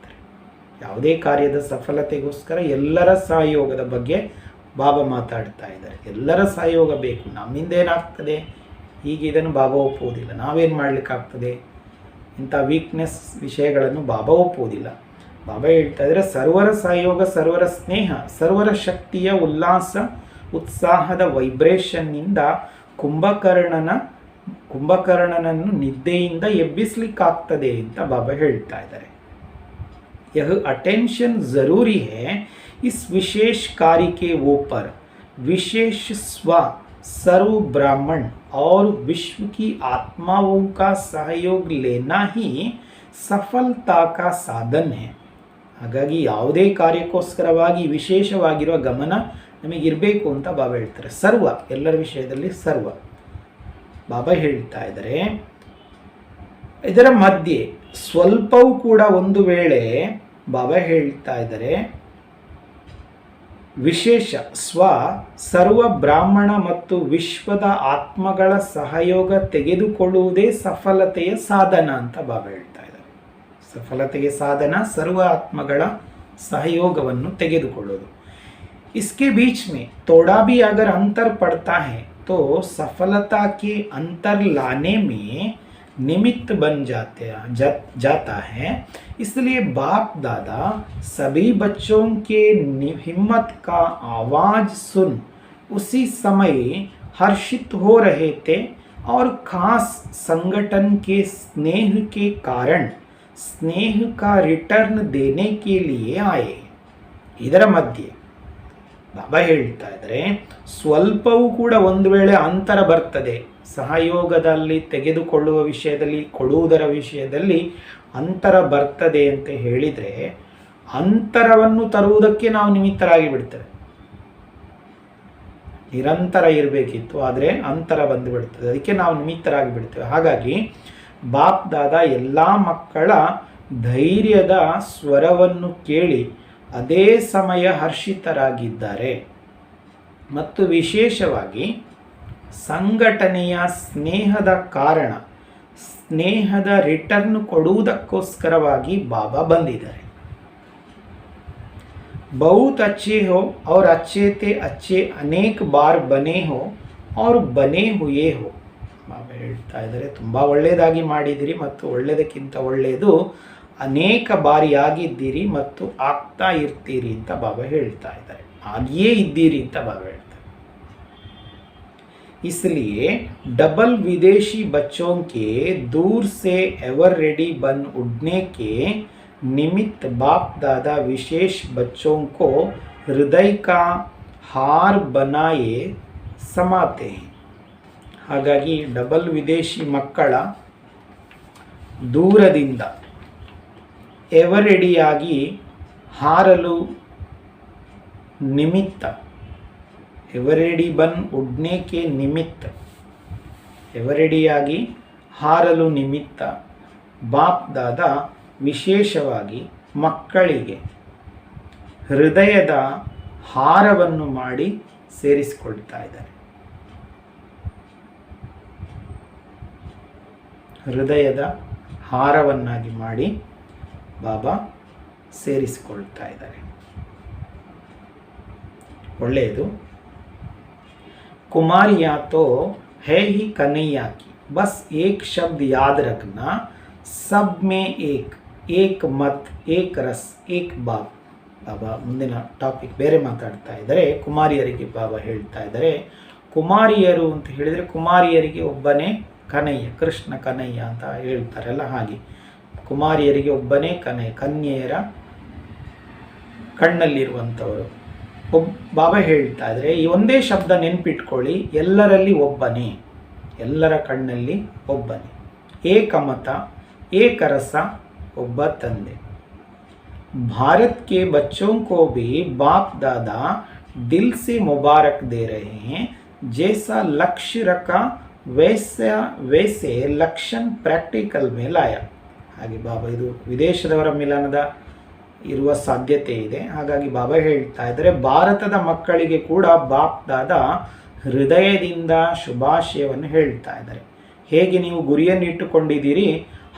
Speaker 1: ಯಾವುದೇ ಕಾರ್ಯದ ಸಫಲತೆಗೋಸ್ಕರ ಎಲ್ಲರ ಸಹಯೋಗದ ಬಗ್ಗೆ ಬಾಬಾ ಮಾತಾಡ್ತಾ ಇದ್ದಾರೆ. ಎಲ್ಲರ ಸಹಯೋಗ ಬೇಕು. ನಮ್ಮಿಂದ ಏನಾಗ್ತದೆ, ಹೀಗೆ ಇದನ್ನು ಬಾಬಾ ಒಪ್ಪುವುದಿಲ್ಲ. ನಾವೇನು ಮಾಡಲಿಕ್ಕಾಗ್ತದೆ, ಇಂಥ ವೀಕ್ನೆಸ್ ವಿಷಯಗಳನ್ನು ಬಾಬಾ ಒಪ್ಪುವುದಿಲ್ಲ. ಬಾಬಾ ಹೇಳ್ತಾ ಇದ್ದಾರೆ, ಸರ್ವರ ಸಹಯೋಗ, ಸರ್ವರ ಸ್ನೇಹ, ಸರ್ವರ ಶಕ್ತಿಯ ಉಲ್ಲಾಸ ಉತ್ಸಾಹದ ವೈಬ್ರೇಷನ್ನಿಂದ ಕುಂಭಕರ್ಣನನ್ನು ನಿದ್ದೆಯಿಂದ ಎಬ್ಬಿಸ್ಲಿಕ್ಕಾಗ್ತದೆ ಅಂತ ಬಾಬಾ ಹೇಳ್ತಾ ಇದ್ದಾರೆ. यह अटेंशन ज़रूरी है इस विशेष कार्य के ऊपर. विशेष स्व, सर्व ब्राह्मण और विश्व की आत्माओं का सहयोग लेना ही सफलता का साधन है. ಹಾಗಾಗಿ ಯಾವುದೇ ಕಾರ್ಯಕ್ಕೋಸ್ಕರವಾಗಿ ವಿಶೇಷವಾಗಿರುವ ಗಮನ ನಮಗಿರಬೇಕು ಅಂತ ಬಾಬಾ ಹೇಳ್ತಾರೆ. ಸರ್ವ, ಎಲ್ಲರ ವಿಷಯದಲ್ಲಿ ಸರ್ವ. ಬಾಬಾ ಹೇಳ್ತಾ ಇದ್ದಾರೆ, ಇದರ ಮಧ್ಯೆ ಸ್ವಲ್ಪವೂ ಕೂಡ ಒಂದು ವೇಳೆ ಬಾಬಾ ಹೇಳ್ತಾ ಇದ್ದಾರೆ, ವಿಶೇಷ ಸ್ವ, ಸರ್ವ ಬ್ರಾಹ್ಮಣ ಮತ್ತು ವಿಶ್ವದ ಆತ್ಮಗಳ ಸಹಯೋಗ ತೆಗೆದುಕೊಳ್ಳುವುದೇ ಸಫಲತೆಯ ಸಾಧನ ಅಂತ ಬಾಬಾ ಹೇಳ್ತಾ ಇದ್ದಾರೆ. ಸಫಲತೆಗೆ ಸಾಧನ ಸರ್ವ ಆತ್ಮಗಳ सहयोगವನ್ನು ತೆಗೆದುಕೊಳ್ಳೋದು. इसके बीच में थोड़ा भी अगर अंतर पड़ता है तो सफलता के अंतर लाने में निमित्त बन जाता है. इसलिए बाप दादा सभी बच्चों के हिम्मत का आवाज सुन उसी समय हर्षित हो रहे थे और खास संगठन के स्नेह के कारण स्नेह का रिटर्न देने के लिए आए. ಇದರ ಮಧ್ಯೆ ಬಾಬಾ ಹೇಳ್ತಾ ಇದ್ದಾರೆ, ಸ್ವಲ್ಪವೂ ಕೂಡ ಒಂದು ವೇಳೆ ಅಂತರ ಬರ್ತದೆ, ಸಹಯೋಗದಲ್ಲಿ ತೆಗೆದುಕೊಳ್ಳುವ ವಿಷಯದಲ್ಲಿ, ಕೊಡುವುದರ ವಿಷಯದಲ್ಲಿ ಅಂತರ ಬರ್ತದೆ ಅಂತ ಹೇಳಿದರೆ, ಅಂತರವನ್ನು ತರುವುದಕ್ಕೆ ನಾವು ನಿಮಿತ್ತರಾಗಿ ಬಿಡ್ತೇವೆ. ನಿರಂತರ ಇರಬೇಕಿತ್ತು, ಆದರೆ ಅಂತರ ಬಂದು ಬಿಡ್ತದೆ, ಅದಕ್ಕೆ ನಾವು ನಿಮಿತ್ತರಾಗಿ ಬಿಡ್ತೇವೆ. ಹಾಗಾಗಿ ಬಾಪ್ ದಾದಾ ಎಲ್ಲ ಮಕ್ಕಳ ಧೈರ್ಯದ ಸ್ವರವನ್ನು ಕೇಳಿ ಅದೇ ಸಮಯ ಹರ್ಷಿತರಾಗಿದ್ದಾರೆ ಮತ್ತು ವಿಶೇಷವಾಗಿ ಸಂಘಟನೆಯ ಸ್ನೇಹದ ಕಾರಣ ಸ್ನೇಹದ ರಿಟರ್ನ್ ಕೊಡುವುದಕ್ಕೋಸ್ಕರವಾಗಿ ಬಾಬಾ ಬಂದಿದ್ದಾರೆ. बहुत अच्छे हो और अच्छे थे अच्छे अनेक बार बने हो और बने हुए हो. ಬಾಬಾ ಹೇಳ್ತಾ ಇದ್ದಾರೆ, ತುಂಬ ಒಳ್ಳೆಯದಾಗಿ ಮಾಡಿದ್ದೀರಿ ಮತ್ತು ಒಳ್ಳೆಯದಕ್ಕಿಂತ ಒಳ್ಳೆಯದು ಅನೇಕ ಬಾರಿ ಆಗಿದ್ದೀರಿ ಮತ್ತು ಆಗ್ತಾ ಇರ್ತೀರಿ ಅಂತ ಬಾಬಾ ಹೇಳ್ತಾ ಇದ್ದಾರೆ. ಆಗಿಯೇ ಇದ್ದೀರಿ ಅಂತ ಬಾಬಾ ಹೇಳ್ತಾರೆ. इसलिए डबल विदेशी बच्चों के दूर से एवर रेडी बन उड़ने के निमित्त बाप दादा विशेष बच्चों को हृदय का हार बनाए समाते हैं. ಹಾಗಾಗಿ ಡಬಲ್ ವಿದೇಶಿ ಮಕ್ಕಳ ದೂರದಿಂದ ಎವರೆಡಿಯಾಗಿ ಹಾರಲು ನಿಮಿತ್ತ, ಎವರೆಡಿ ಬನ್ ಉಡ್ನೇಕೆ ನಿಮಿತ್ತ, ಎವರೆಡಿಯಾಗಿ ಹಾರಲು ನಿಮಿತ್ತ ಬಾಪ್ ದಾದಾ ವಿಶೇಷವಾಗಿ ಮಕ್ಕಳಿಗೆ ಹೃದಯದ ಹಾರವನ್ನು ಮಾಡಿ ಸೇರಿಸಿಕೊಳ್ತಾ ಇದ್ದಾರೆ. ಹೃದಯದ ಹಾರವನ್ನಾಗಿ ಮಾಡಿ ಬಾಬಾ ಸೇರಿಸಿಕೊಳ್ತಾ ಇದ್ದಾರೆ. ಒಳ್ಳೆಯದು. कुमारियाँ तो है ही कन्हैया की, बस एक शब्द याद रखना, सब में एक मत, एक रस, एक ಬಾಪ್. ಬಾಬಾ ಮುಂದಿನ ಟಾಪಿಕ್ ಬೇರೆ ಮಾತಾಡ್ತಾ ಇದ್ದಾರೆ. ಕುಮಾರಿಯರಿಗೆ ಬಾಬಾ ಹೇಳ್ತಾ ಇದ್ದಾರೆ, ಕುಮಾರಿಯರು ಅಂತ ಹೇಳಿದರೆ ಕುಮಾರಿಯರಿಗೆ ಒಬ್ಬನೇ ಕನಯ್ಯ, ಕೃಷ್ಣ ಕನಯ್ಯ ಅಂತ ಹೇಳ್ತಾರಲ್ಲ ಹಾಗೆ ಕುಮಾರಿಯರಿಗೆ ಒಬ್ಬನೇ ಕನಯ್ಯ, ಕನ್ಯೆಯರ ಕಣ್ಣಲ್ಲಿರುವಂಥವರು. ಬಾಬಾ ಹೇಳ್ತಾ ಇದ್ದಾರೆ, ಈ ಒಂದೇ ಶಬ್ದ ನೆನ್ಪಿಟ್ಕೊಳ್ಳಿ, ಎಲ್ಲರಲ್ಲಿ ಒಬ್ಬನೇ, ಎಲ್ಲರ ಕಣ್ಣಲ್ಲಿ ಒಬ್ಬನೇ, ಏಕಮತ, ಏಕರಸ, ಒಬ್ಬ ತಂದೆ. भारत के बच्चों को भी बाप दादा दिल से मुबारक दे रहे हैं, जैसा लक्ष्य रखा वैसे लक्षण प्रैक्टिकल में लाया. ಹಾಗೆ ಬಾಬಾ ಇದು ವಿದೇಶದವರ ಮಿಲನದ ಇರುವ ಸಾಧ್ಯತೆ ಇದೆ. ಹಾಗಾಗಿ ಬಾಬಾ ಹೇಳ್ತಾ ಇದ್ದಾರೆ, ಭಾರತದ ಮಕ್ಕಳಿಗೆ ಕೂಡ ಬಾಪ್ ದಾದಾ ಹೃದಯದಿಂದ ಶುಭಾಶಯವನ್ನು ಹೇಳ್ತಾ ಇದ್ದಾರೆ. ಹೇಗೆ ನೀವು ಗುರಿಯನ್ನು ಇಟ್ಟುಕೊಂಡಿದ್ದೀರಿ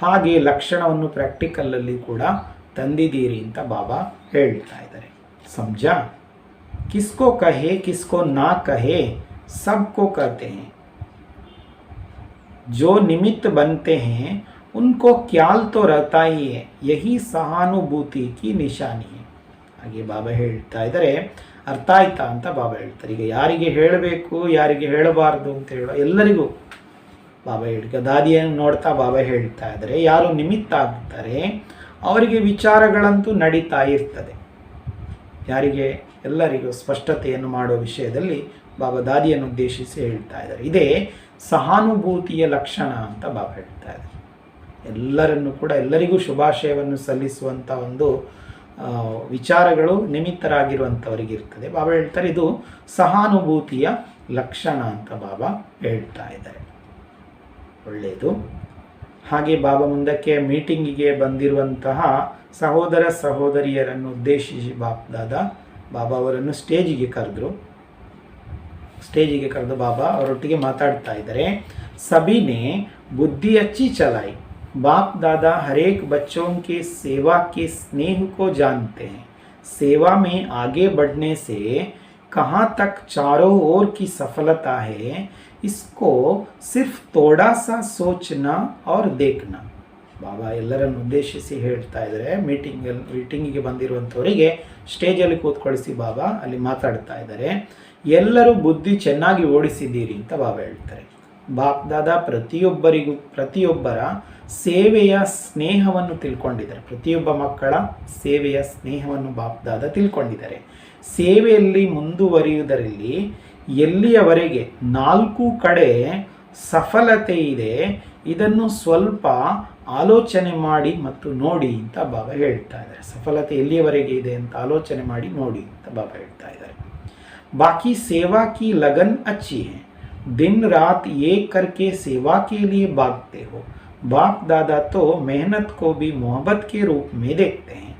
Speaker 1: ಹಾಗೆ ಲಕ್ಷಣವನ್ನು ಪ್ರಾಕ್ಟಿಕಲಲ್ಲಿ ಕೂಡ ತಂದಿದ್ದೀರಿ ಅಂತ ಬಾಬಾ ಹೇಳ್ತಾ ಇದ್ದಾರೆ. ಸಮझा? किसको कहे किसको ना कहे, सबको कहते हैं. जो निमित्त बनते हैं उनको ख्याल तो रहता ही है, यही सहानुभूति की निशानी है. ಹಾಗೆ ಬಾಬಾ ಹೇಳ್ತಾ ಇದ್ದಾರೆ, ಅರ್ಥ ಆಯ್ತಾ ಅಂತ ಬಾಬಾ ಹೇಳ್ತಾರೆ. ಈಗ ಯಾರಿಗೆ ಹೇಳಬೇಕು ಯಾರಿಗೆ ಹೇಳಬಾರ್ದು ಅಂತ ಹೇಳೋ ಎಲ್ಲರಿಗೂ ಬಾಬಾ ಹೇಳಿಕ ದಾದಿಯನ್ನು ನೋಡ್ತಾ ಬಾಬಾ ಹೇಳ್ತಾ ಇದ್ದಾರೆ, ಯಾರು ನಿಮಿತ್ತ ಆಗ್ತಾರೆ ಅವರಿಗೆ ವಿಚಾರಗಳಂತೂ ನಡೀತಾ ಇರ್ತದೆ. ಯಾರಿಗೆ ಎಲ್ಲರಿಗೂ ಸ್ಪಷ್ಟತೆಯನ್ನು ಮಾಡೋ ವಿಷಯದಲ್ಲಿ ಬಾಬಾ ದಾದಿಯನ್ನು ಉದ್ದೇಶಿಸಿ ಹೇಳ್ತಾ ಇದ್ದಾರೆ. ಇದೇ ಸಹಾನುಭೂತಿಯ ಲಕ್ಷಣ ಅಂತ ಬಾಬಾ ಹೇಳ್ತಾ ಇದ್ದಾರೆ. ಎಲ್ಲರನ್ನು ಕೂಡ ಎಲ್ಲರಿಗೂ ಶುಭಾಶಯವನ್ನು ಸಲ್ಲಿಸುವಂಥ ಒಂದು ವಿಚಾರಗಳು ನಿಮಿತ್ತರಾಗಿರುವಂಥವರಿಗೆ ಇರ್ತದೆ. ಬಾಬಾ ಹೇಳ್ತಾರೆ ಇದು ಸಹಾನುಭೂತಿಯ ಲಕ್ಷಣ ಅಂತ ಬಾಬಾ ಹೇಳ್ತಾ ಇದ್ದಾರೆ. ಒಳ್ಳೆಯದು. ಹಾಗೆ ಬಾಬಾ ಮುಂದಕ್ಕೆ ಮೀಟಿಂಗಿಗೆ ಬಂದಿರುವಂತಹ ಸಹೋದರ ಸಹೋದರಿಯರನ್ನು ಉದ್ದೇಶಿಸಿ ಬಾಪ್ ದಾದಾ ಬಾಬಾ ಅವರನ್ನು ಸ್ಟೇಜಿಗೆ ಕರೆದು ಬಾಬಾ ಅವರೊಟ್ಟಿಗೆ ಮಾತಾಡ್ತಾ ಇದ್ದಾರೆ. ಸಭಿನೆ ಬುದ್ಧಿ अच्छी चलाई, बाप दादा हरेक बच्चों के सेवा के स्नेह को जानते हैं. सेवा में आगे बढ़ने से कहाँ तक चारों ओर की सफलता है, इसको सिर्फ थोड़ा सा सोचना और देखना. ಬಾಬಾ ಎಲ್ಲರನ್ನು ಉದ್ದೇಶಿಸಿ ಹೇಳ್ತಾ ಇದ್ದಾರೆ. ಮೀಟಿಂಗಿಗೆ ಬಂದಿರುವಂಥವರಿಗೆ ಸ್ಟೇಜಲ್ಲಿ ಕೂತ್ಕೊಳಿಸಿ ಬಾಬಾ ಅಲ್ಲಿ ಮಾತಾಡ್ತಾ ಇದ್ದಾರೆ. ಎಲ್ಲರೂ ಬುದ್ಧಿ ಚೆನ್ನಾಗಿ ಓಡಿಸಿದ್ದೀರಿ ಅಂತ ಬಾಬಾ ಹೇಳ್ತಾರೆ. ಬಾಪ್ ದಾದಾ ಪ್ರತಿಯೊಬ್ಬರ ಸೇವೆಯ ಸ್ನೇಹವನ್ನು ತಿಳ್ಕೊಂಡಿದ್ದಾರೆ. ಪ್ರತಿಯೊಬ್ಬ ಮಕ್ಕಳ ಸೇವೆಯ ಸ್ನೇಹವನ್ನು ಬಾಪ್ ದಾದಾ ತಿಳ್ಕೊಂಡಿದ್ದಾರೆ. ಸೇವೆಯಲ್ಲಿ ಮುಂದುವರಿಯುವುದರಲ್ಲಿ ಎಲ್ಲಿಯವರೆಗೆ 4 ಕಡೆ ಸಫಲತೆ ಇದೆ ಇದನ್ನು ಸ್ವಲ್ಪ ಆಲೋಚನೆ ಮಾಡಿ ಮತ್ತು ನೋಡಿ ಅಂತ ಬಾಬಾ ಹೇಳ್ತಾ ಇದ್ದಾರೆ. ಸಫಲತೆ ಎಲ್ಲಿಯವರೆಗೆ ಇದೆ ಅಂತ ಆಲೋಚನೆ ಮಾಡಿ ನೋಡಿ ಅಂತ ಬಾಬಾ ಹೇಳ್ತಾ ಇದ್ದಾರೆ. ಬಾಕಿ ಸೇವಾ ಕಿ ಲಗನ್ अच्छी है, दिन रात एक करके सेवा के लिए भागते हो. बाप दादा तो मेहनत को भी मोहब्बत के रूप में देखते हैं.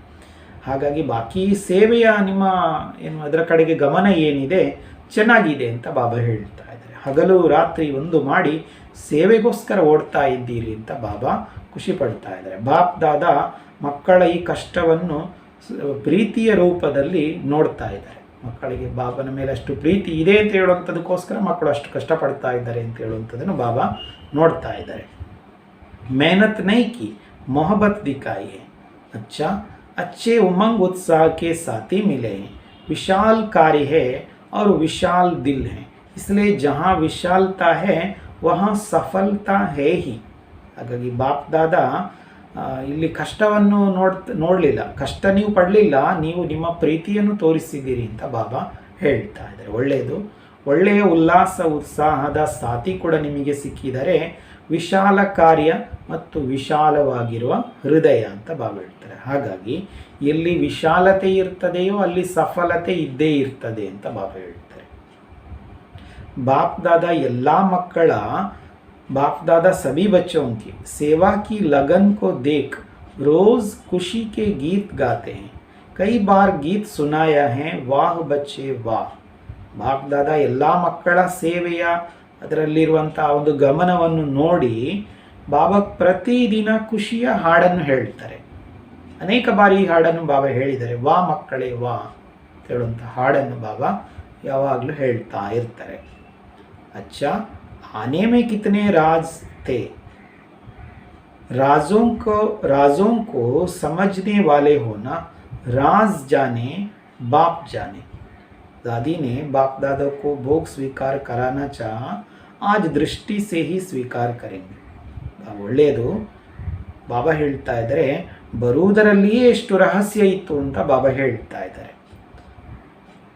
Speaker 1: ಹಾಗಾಗಿ ಬಾಕಿ ಸೇವೆಯ ನಿಮ್ಮ ಅದರ ಕಡೆಗೆ ಗಮನ ಏನಿದೆ ಚೆನ್ನಾಗಿದೆ ಅಂತ ಬಾಬಾ ಹೇಳ್ತಾ ಇದ್ದಾರೆ. ಹಗಲು ರಾತ್ರಿ ಒಂದು ಮಾಡಿ ಸೇವೆಗೋಸ್ಕರ ಓಡ್ತಾ ಇದ್ದೀರಿ ಅಂತ ಬಾಬಾ ಖುಷಿ ಪಡ್ತಾ ಇದ್ದಾರೆ. ಬಾಪ್ ದಾದಾ ಮಕ್ಕಳ ಈ ಕಷ್ಟವನ್ನು ಪ್ರೀತಿಯ ರೂಪದಲ್ಲಿ ನೋಡ್ತಾ ಇದ್ದಾರೆ. ಮಕ್ಕಳಿಗೆ ಬಾಬನ ಮೇಲೆ ಅಷ್ಟು ಪ್ರೀತಿ ಇದೆ ಅಂತ ಹೇಳುವಂಥದಕ್ಕೋಸ್ಕರ ಮಕ್ಕಳು ಅಷ್ಟು ಕಷ್ಟಪಡ್ತಾ ಇದ್ದಾರೆ ಅಂತ ಹೇಳುವಂಥದ್ದನ್ನು ಬಾಬಾ ನೋಡ್ತಾ ಇದ್ದಾರೆ. ಮೆಹನತ್ ನೈ ಕಿ ಮೊಹಬ್ಬತ್ ದಿಖಾಯಿ ಹೈ, ಅಚ್ಚಾ अच्छे उमंग उत्साह के साथी मिले हैं. विशाल कार्य है और विशाल दिल है, इसलिए जहाँ विशालता है वहाँ सफलता है ही. ಹಾಗಾಗಿ ಬಾಪ್ ದಾದಾ ಇಲ್ಲಿ ಕಷ್ಟವನ್ನು ನೋಡಲಿಲ್ಲ, ಕಷ್ಟ ನೀವು ಪಡಲಿಲ್ಲ, ನೀವು ನಿಮ್ಮ ಪ್ರೀತಿಯನ್ನು ತೋರಿಸಿದ್ದೀರಿ ಅಂತ ಬಾಬಾ ಹೇಳ್ತಾ ಇದ್ದಾರೆ. ಒಳ್ಳೆಯದು. ಒಳ್ಳೆಯ ಉಲ್ಲಾಸ ಉತ್ಸಾಹದ ಸಾಥಿ ಕೂಡ ನಿಮಗೆ ಸಿಕ್ಕಿದರೆ ವಿಶಾಲ ಕಾರ್ಯ ಮತ್ತು ವಿಶಾಲವಾಗಿರುವ ಹೃದಯ ಅಂತ ಬಾಬಾ ಹೇಳ್ತಾರೆ. ಹಾಗಾಗಿ ಎಲ್ಲಿ ವಿಶಾಲತೆ ಇರ್ತದೆಯೋ ಅಲ್ಲಿ ಸಫಲತೆ ಇದ್ದೇ ಇರ್ತದೆ ಅಂತ ಬಾಬಾ ಹೇಳ್ತಾರೆ. ಬಾಪ್ ದಾದಾ ಎಲ್ಲ ಮಕ್ಕಳ बाप दादा सभी बच्चों की सेवा की लगन को देख रोज खुशी के गीत गाते हैं. कई बार गीत सुनाया है, वाह बच्चे वाह. ಬಾಪ್ ದಾದಾ ಎಲ್ಲ ಮಕ್ಕಳ ಸೇವೆಯ ಅದರಲ್ಲಿರುವಂಥ ಒಂದು ಗಮನವನ್ನು ನೋಡಿ ಬಾಬಾ ಪ್ರತಿದಿನ ಖುಷಿಯ ಹಾಡನ್ನು ಹೇಳ್ತಾರೆ. ಅನೇಕ ಬಾರಿ ಈ ಹಾಡನ್ನು ಬಾಬಾ ಹೇಳಿದ್ದಾರೆ. ವಾ ಮಕ್ಕಳೇ ವಾ ಅಂತ ಹೇಳುವಂಥ ಹಾಡನ್ನು ಬಾಬಾ ಯಾವಾಗಲೂ ಹೇಳ್ತಾ ಇರ್ತಾರೆ. अच्छा, आने में कितने राज थे? राजों को समझने वाले हो ना, राज जाने बाप जाने। दादी ने बाप दादा को भोग स्वीकार कराना चाहा, आज दृष्ಟಿ से ही ಸ್ವೀಕಾರ ಕರೆಂगे। ಒಳ್ಳೆಯದು. ಬಾಬಾ ಹೇಳ್ತಾ ಇದ್ದಾರೆ, ಬರುವುದರಲ್ಲಿಯೇ ಎಷ್ಟು ರಹಸ್ಯ ಇತ್ತು ಅಂತ ಬಾಬಾ ಹೇಳ್ತಾ ಇದ್ದಾರೆ.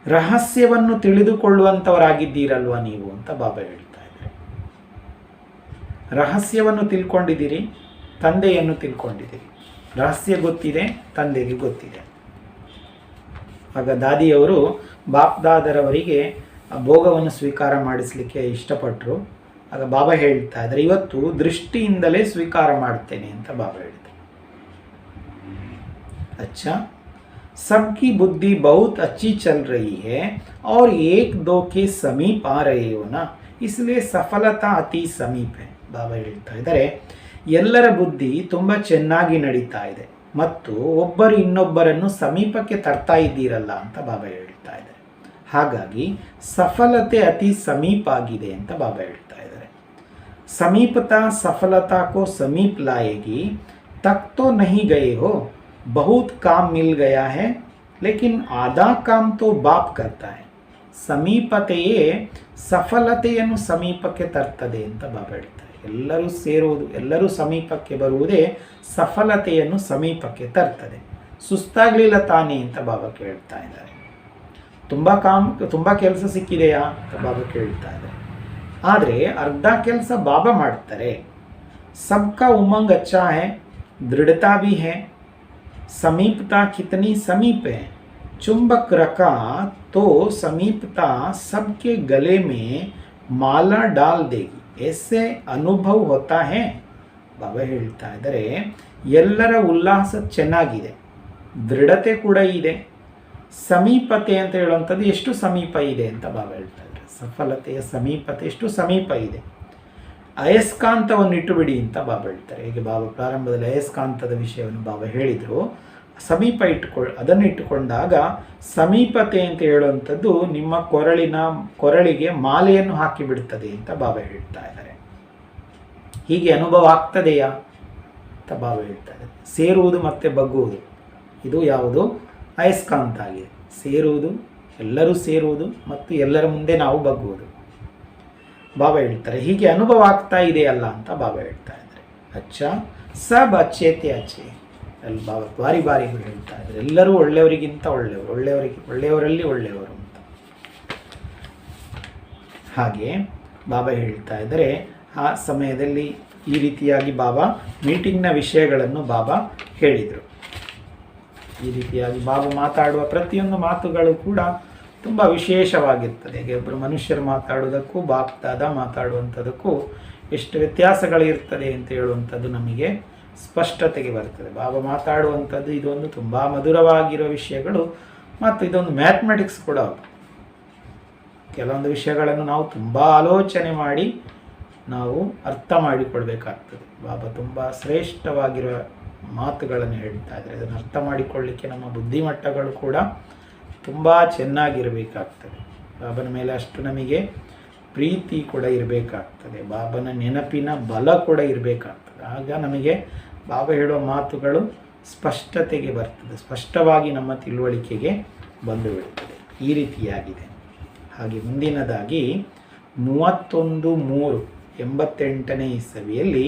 Speaker 1: ರಹಸ್ಯವನ್ನು ತಿಳಿದುಕೊಳ್ಳುವಂಥವರಾಗಿದ್ದೀರಲ್ವಾ ನೀವು ಅಂತ ಬಾಬಾ ಹೇಳ್ತಾ ಇದ್ದಾರೆ. ರಹಸ್ಯವನ್ನು ತಿಳ್ಕೊಂಡಿದ್ದೀರಿ, ತಂದೆಯನ್ನು ತಿಳ್ಕೊಂಡಿದ್ದೀರಿ. ರಹಸ್ಯ ಗೊತ್ತಿದೆ, ತಂದೆಗೆ ಗೊತ್ತಿದೆ. ಆಗ ದಾದಿಯವರು ಬಾಪ್ದಾದರವರಿಗೆ ಭೋಗವನ್ನು ಸ್ವೀಕಾರ ಮಾಡಿಸಲಿಕ್ಕೆ ಇಷ್ಟಪಟ್ಟರು. ಆಗ ಬಾಬಾ ಹೇಳ್ತಾ ಇದ್ದಾರೆ, ಇವತ್ತು ದೃಷ್ಟಿಯಿಂದಲೇ ಸ್ವೀಕಾರ ಮಾಡ್ತೇನೆ ಅಂತ ಬಾಬಾ ಹೇಳ್ತಾರೆ. अच्छा, सबकी बुद्धि बहुत अच्छी चल रही है और एक दो के समीप आ रहे हो ना, इसलिए सफलता अति समीप है. ಬಾಬಾ ಹೇಳ್ತಾ ಇದ್ದಾರೆ, ಎಲ್ಲರ ಬುದ್ಧಿ ತುಂಬ ಚೆನ್ನಾಗಿ ನಡೀತಾ ಇದೆ ಮತ್ತು ಒಬ್ಬರು ಇನ್ನೊಬ್ಬರನ್ನು ಸಮೀಪಕ್ಕೆ ತರ್ತಾ ಇದ್ದೀರಲ್ಲ ಅಂತ ಬಾಬಾ ಹೇಳ್ತಾ ಇದ್ದಾರೆ. ಹಾಗಾಗಿ ಸಫಲತೆ ಅತಿ ಸಮೀಪ ಆಗಿದೆ ಅಂತ ಬಾಬಾ ಹೇಳ್ತಾ ಇದ್ದಾರೆ. ಸಮೀಪತಾ ಸಫಲತಾ ಕೋ ಸಮೀಪ್ ಲಾಯೇಗಿ, ತಕ್ ತೋ ನಹಿ ಗಯೇ ಹೋ, बहुत काम मिल गया है लेकिन आधा काम तो बाप करता है. ಸಮೀಪತೆಯೇ ಸಫಲತೆಯನ್ನು ಸಮೀಪಕ್ಕೆ ತರ್ತದೆ ಅಂತ ಬಾಬಾ ಹೇಳ್ತಾರೆ. ಎಲ್ಲರೂ ಸೇರುವುದು, ಎಲ್ಲರೂ ಸಮೀಪಕ್ಕೆ ಬರುವುದೇ ಸಫಲತೆಯನ್ನು ಸಮೀಪಕ್ಕೆ ತರ್ತದೆ. ಸುಸ್ತಾಗಲಿಲ್ಲ ತಾನೇ ಅಂತ ಬಾಬಾ ಕೇಳ್ತಾ ಇದ್ದಾರೆ. ತುಂಬ ಕೆಲಸ ಸಿಕ್ಕಿದೆಯಾ ಅಂತ ಬಾಬಾ ಕೇಳ್ತಾ ಇದ್ದಾರೆ. ಆದರೆ ಅರ್ಧ ಕೆಲಸ ಬಾಬಾ ಮಾಡ್ತಾರೆ. ಸಬ್ಕಾ ಉಮಂಗ್ ಅಚ್ಚಾ ಹೈ, ದೃಢತಾ ಭಿ ಹೈ, समीपता कितनी समीप है. चुंबक रखा तो समीपता सबके गले में माला डाल देगी, ऐसे अनुभव होता है. ಬಾಬಾ ಹೇಳ್ತಾ ಇದ್ದಾರೆ, ಎಲ್ಲರ ಉಲ್ಲಾಸ ಚೆನ್ನಾಗಿದೆ, ದೃಢತೆ ಕೂಡ ಇದೆ. ಸಮೀಪತೆ ಅಂತ ಹೇಳುವಂಥದ್ದು ಎಷ್ಟು ಸಮೀಪ ಇದೆ ಅಂತ ಬಾಬಾ ಹೇಳ್ತಾ ಇದ್ದಾರೆ. ಸಫಲತೆಯ ಸಮೀಪತೆ ಎಷ್ಟು ಸಮೀಪ ಇದೆ. ಅಯಸ್ಕಾಂತವನ್ನು ಇಟ್ಟುಬಿಡಿ ಅಂತ ಬಾಬಾ ಹೇಳ್ತಾರೆ. ಹೀಗೆ ಬಾಬಾ ಪ್ರಾರಂಭದಲ್ಲಿ ಅಯಸ್ಕಾಂತದ ವಿಷಯವನ್ನು ಬಾಬಾ ಹೇಳಿದರು. ಸಮೀಪ ಅದನ್ನು ಇಟ್ಟುಕೊಂಡಾಗ ಸಮೀಪತೆ ಅಂತ ಹೇಳುವಂಥದ್ದು ನಿಮ್ಮ ಕೊರಳಿಗೆ ಮಾಲೆಯನ್ನು ಹಾಕಿಬಿಡ್ತದೆ ಅಂತ ಬಾಬಾ ಹೇಳ್ತಾ ಇದ್ದಾರೆ. ಹೀಗೆ ಅನುಭವ ಆಗ್ತದೆಯಾ ಅಂತ ಬಾಬಾ ಹೇಳ್ತಾ ಇದ್ದಾರೆ. ಸೇರುವುದು ಮತ್ತು ಬಗ್ಗುವುದು, ಇದು ಯಾವುದು? ಅಯಸ್ಕಾಂತ ಆಗಿದೆ. ಸೇರುವುದು, ಎಲ್ಲರೂ ಸೇರುವುದು ಮತ್ತು ಎಲ್ಲರ ಮುಂದೆ ನಾವು ಬಗ್ಗುವುದು. ಬಾಬಾ ಹೇಳ್ತಾರೆ, ಹೀಗೆ ಅನುಭವ ಆಗ್ತಾ ಇದೆಯಲ್ಲ ಅಂತ ಬಾಬಾ ಹೇಳ್ತಾ ಇದ್ದಾರೆ. ಅಚ್ಚಾ, ಸಬ್ ಅಚ್ಚೇತೆ ಅಚ್ಚೆ. ಅಲ್ಲಿ ಬಾಬಾ ಬಾರಿ ಬಾರಿಗೂ ಹೇಳ್ತಾ ಇದ್ದಾರೆ, ಎಲ್ಲರೂ ಒಳ್ಳೆಯವರಿಗಿಂತ ಒಳ್ಳೆಯವರಲ್ಲಿ ಒಳ್ಳೆಯವರು ಅಂತ. ಹಾಗೆ ಬಾಬಾ ಹೇಳ್ತಾ ಇದ್ದಾರೆ, ಆ ಸಮಯದಲ್ಲಿ ಈ ರೀತಿಯಾಗಿ ಬಾಬಾ ಮೀಟಿಂಗ್ನ ವಿಷಯಗಳನ್ನು ಬಾಬಾ ಹೇಳಿದರು. ಈ ರೀತಿಯಾಗಿ ಬಾಬಾ ಮಾತಾಡುವ ಪ್ರತಿಯೊಂದು ಮಾತುಗಳು ಕೂಡ ತುಂಬ ವಿಶೇಷವಾಗಿರ್ತದೆ. ಹೀಗೆ ಒಬ್ಬರು ಮನುಷ್ಯರು ಮಾತಾಡೋದಕ್ಕೂ ಬಾಪ್ ದಾದಾ ಮಾತಾಡುವಂಥದ್ದಕ್ಕೂ ಎಷ್ಟು ವ್ಯತ್ಯಾಸಗಳಿರ್ತದೆ ಅಂತ ಹೇಳುವಂಥದ್ದು ನಮಗೆ ಸ್ಪಷ್ಟತೆಗೆ ಬರ್ತದೆ. ಬಾಬಾ ಮಾತಾಡುವಂಥದ್ದು ಇದೊಂದು ತುಂಬ ಮಧುರವಾಗಿರೋ ವಿಷಯಗಳು ಮತ್ತು ಇದೊಂದು ಮ್ಯಾಥಮೆಟಿಕ್ಸ್ ಕೂಡ. ಕೆಲವೊಂದು ವಿಷಯಗಳನ್ನು ನಾವು ತುಂಬ ಆಲೋಚನೆ ಮಾಡಿ ನಾವು ಅರ್ಥ ಮಾಡಿಕೊಳ್ಬೇಕಾಗ್ತದೆ. ಬಾಬಾ ತುಂಬ ಶ್ರೇಷ್ಠವಾಗಿರೋ ಮಾತುಗಳನ್ನು ಹೇಳ್ತಾ ಇದ್ದಾರೆ. ಅದನ್ನು ಅರ್ಥ ಮಾಡಿಕೊಳ್ಳಿಕ್ಕೆ ನಮ್ಮ ಬುದ್ಧಿಮಟ್ಟಗಳು ಕೂಡ ತುಂಬ ಚೆನ್ನಾಗಿರಬೇಕಾಗ್ತದೆ. ಬಾಬನ ಮೇಲೆ ಅಷ್ಟು ನಮಗೆ ಪ್ರೀತಿ ಕೂಡ ಇರಬೇಕಾಗ್ತದೆ. ಬಾಬನ ನೆನಪಿನ ಬಲ ಕೂಡ ಇರಬೇಕಾಗ್ತದೆ. ಆಗ ನಮಗೆ ಬಾಬಾ ಹೇಳುವ ಮಾತುಗಳು ಸ್ಪಷ್ಟತೆಗೆ ಬರ್ತದೆ, ಸ್ಪಷ್ಟವಾಗಿ ನಮ್ಮ ತಿಳುವಳಿಕೆಗೆ ಬಂದು ಬಿಡುತ್ತದೆ. ಈ ರೀತಿಯಾಗಿದೆ. ಹಾಗೆ ಮುಂದಿನದಾಗಿ 31/3/88ನೇ ಇಸವಿಯಲ್ಲಿ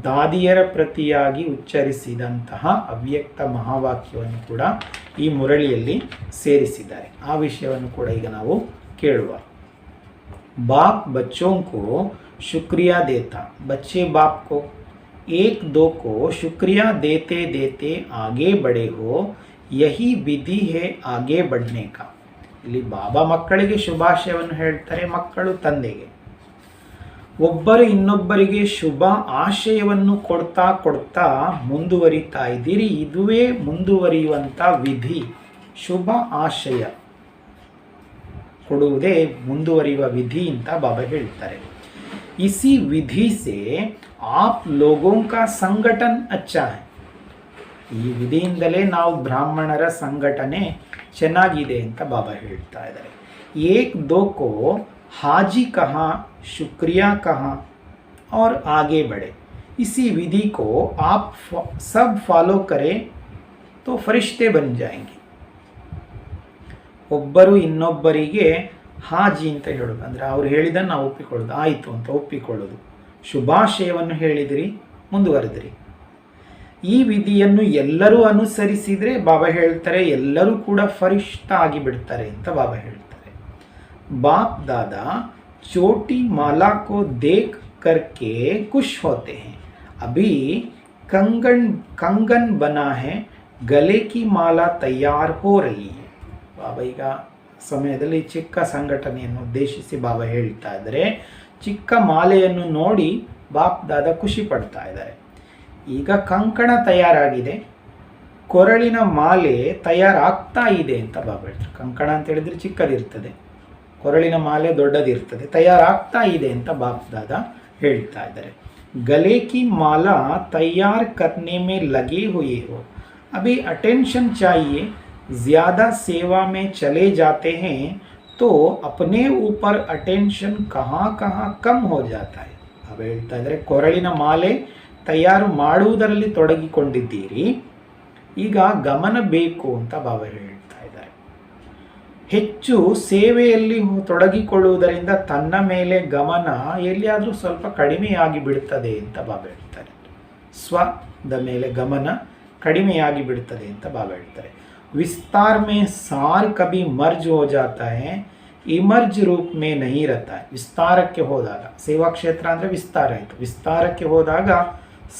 Speaker 1: ದಾದಿಯರ ಪ್ರತಿಯಾಗಿ ಉಚ್ಚರಿಸಿದಂತಹ ಅವ್ಯಕ್ತ ಮಹಾವಾಕ್ಯವನ್ನು ಕೂಡ ಈ ಮುರಳಿಯಲ್ಲಿ ಸೇರಿಸಿದ್ದಾರೆ. ಆ ವಿಷಯವನ್ನು ಕೂಡ ಈಗ ನಾವು ಕೇಳುವ. बाप बच्चों को शुक्रिया देता, बच्चे बाप को एक दो को शुक्रिया देते देते आगे बढ़े हो, यही विधि है आगे बढ़ने का. ಇಲ್ಲಿ ಬಾಬಾ ಮಕ್ಕಳಿಗೆ ಶುಭಾಶಯವನ್ನು ಹೇಳ್ತಾರೆ, ಮಕ್ಕಳು ತಂದೆಗೆ. ಒಬ್ಬರು ಇನ್ನೊಬ್ಬರಿಗೆ ಶುಭ ಆಶಯವನ್ನು ಕೊಡ್ತಾ ಕೊಡ್ತಾ ಮುಂದುವರಿತಾ ಇದ್ದೀರಿ. ಇದುವೇ ಮುಂದುವರಿಯುವಂಥ ವಿಧಿ. ಶುಭ ಆಶಯ ಕೊಡುವುದೇ ಮುಂದುವರಿಯುವ ವಿಧಿ ಅಂತ ಬಾಬಾ ಹೇಳ್ತಾರೆ. ಇಸಿ ವಿಧಿ ಸೆ ಆಪ್ ಲೋಗೋಂ ಕಾ ಸಂಘಟನ್ ಅಚ್ಚಾ ಹೈ. ಈ ವಿಧಿಯಿಂದಲೇ ನಾವು ಬ್ರಾಹ್ಮಣರ ಸಂಘಟನೆ ಚೆನ್ನಾಗಿದೆ ಅಂತ ಬಾಬಾ ಹೇಳ್ತಾ ಇದ್ದಾರೆ. ಏಕ್ ದೋ ಕೋ हाजी कहाँ, शुक्रिया कहाँ, और आगे बढ़े। इसी विधि को आप सब फॉलो करें तो फरिश्ते बन जाएंगे। ಒಬ್ಬರು ಇನ್ನೊಬ್ಬರಿಗೆ ಹಾಜಿ ಅಂತ ಹೇಳೋದು, ಅಂದರೆ ಅವ್ರು ಹೇಳಿದ್ದನ್ನು ನಾವು ಒಪ್ಪಿಕೊಳ್ಳೋದು, ಆಯಿತು ಅಂತ ಒಪ್ಪಿಕೊಳ್ಳೋದು. ಶುಭಾಶಯವನ್ನು ಹೇಳಿದಿರಿ, ಮುಂದುವರೆದಿರಿ. ಈ ವಿಧಿಯನ್ನು ಎಲ್ಲರೂ ಅನುಸರಿಸಿದರೆ ಬಾಬಾ ಹೇಳ್ತಾರೆ ಎಲ್ಲರೂ ಕೂಡ ಫರಿಷ್ಠ ಆಗಿಬಿಡ್ತಾರೆ ಅಂತ ಬಾಬಾ ಹೇಳ್ತಾರೆ. ಬಾಪ್ ದಾದಾ ಚೋಟಿ ಮಾಲಾ ಕೋ ದೇಖ್ करके खुश होते हैं. अभी कंगन बना है, गले की माला तैयार हो रही है. ಬಾಬಾ ಈಗ ಸಮಯದಲ್ಲಿ ಚಿಕ್ಕ ಸಂಘಟನೆಯನ್ನು ಉದ್ದೇಶಿಸಿ ಬಾಬಾ ಹೇಳ್ತಾ ಇದ್ದಾರೆ, ಚಿಕ್ಕ ಮಾಲೆಯನ್ನು ನೋಡಿ ಬಾಪ್ ದಾದಾ ಖುಷಿ ಪಡ್ತಾ ಇದ್ದಾರೆ. ಈಗ ಕಂಕಣ ತಯಾರಾಗಿದೆ, ಕೊರಳಿನ ಮಾಲೆ ತಯಾರಾಗ್ತಾ ಇದೆ ಅಂತ ಬಾಬಾ ಹೇಳ್ತಾರೆ. ಕಂಕಣ ಅಂತ ಹೇಳಿದ್ರೆ ಚಿಕ್ಕದಿರ್ತದೆ, ಕೊರಳಿನ ಮಾಲೆ ದೊಡ್ಡದಿರ್ತದೆ, ತಯಾರಾಗ್ತಾ ಇದೆ ಅಂತ ಬಾಪ್ ದಾದಾ ಹೇಳ್ತಾ ಇದ್ದಾರೆ. गले की माला तैयार करने में लगे हुए हो, अभी अटेंशन चाहिए. ज़्यादा सेवा में चले जाते हैं तो अपने ऊपर अटेंशन कहाँ कहाँ कम हो जाता है. अब ಹೇಳ್ತಾ ಇದ್ದಾರೆ ಕೊರಳಿನ ಮಾಲೆ ತಯಾರು ಮಾಡುವುದರಲ್ಲಿ ತೊಡಗಿಕೊಂಡಿದ್ದೀರಿ, ಈಗ ಗಮನ ಬೇಕು ಅಂತ ಬಾಬಾ ಹೇಳ್ತಾ ಇದ್ದಾರೆ. ಹೆಚ್ಚು ಸೇವೆಯಲ್ಲಿ ತೊಡಗಿಕೊಳ್ಳುವುದರಿಂದ ತನ್ನ ಮೇಲೆ ಗಮನ ಎಲ್ಲಿಯಾದರೂ ಸ್ವಲ್ಪ ಕಡಿಮೆಯಾಗಿ ಬಿಡುತ್ತದೆ ಅಂತ ಬಾಬಾ ಹೇಳ್ತಾರೆ. ಸ್ವದ ಮೇಲೆ ಗಮನ ಕಡಿಮೆಯಾಗಿ ಬಿಡುತ್ತದೆ ಅಂತ ಬಾಬಾ ಹೇಳ್ತಾರೆ. ವಿಸ್ತಾರ ಮೇ ಸಾರ್ ಕಭಿ ಮರ್ಜ್ ಹೋ ಜಾತಾ ಹೈ, ಇಮರ್ಜ್ ರೂಪ್ ಮೇ ನಹೀ ರಹತಾ ಹೈ. ವಿಸ್ತಾರಕ್ಕೆ ಹೋದಾಗ, ಸೇವಾ ಕ್ಷೇತ್ರ ಅಂದರೆ ವಿಸ್ತಾರ ಆಯಿತು, ವಿಸ್ತಾರಕ್ಕೆ ಹೋದಾಗ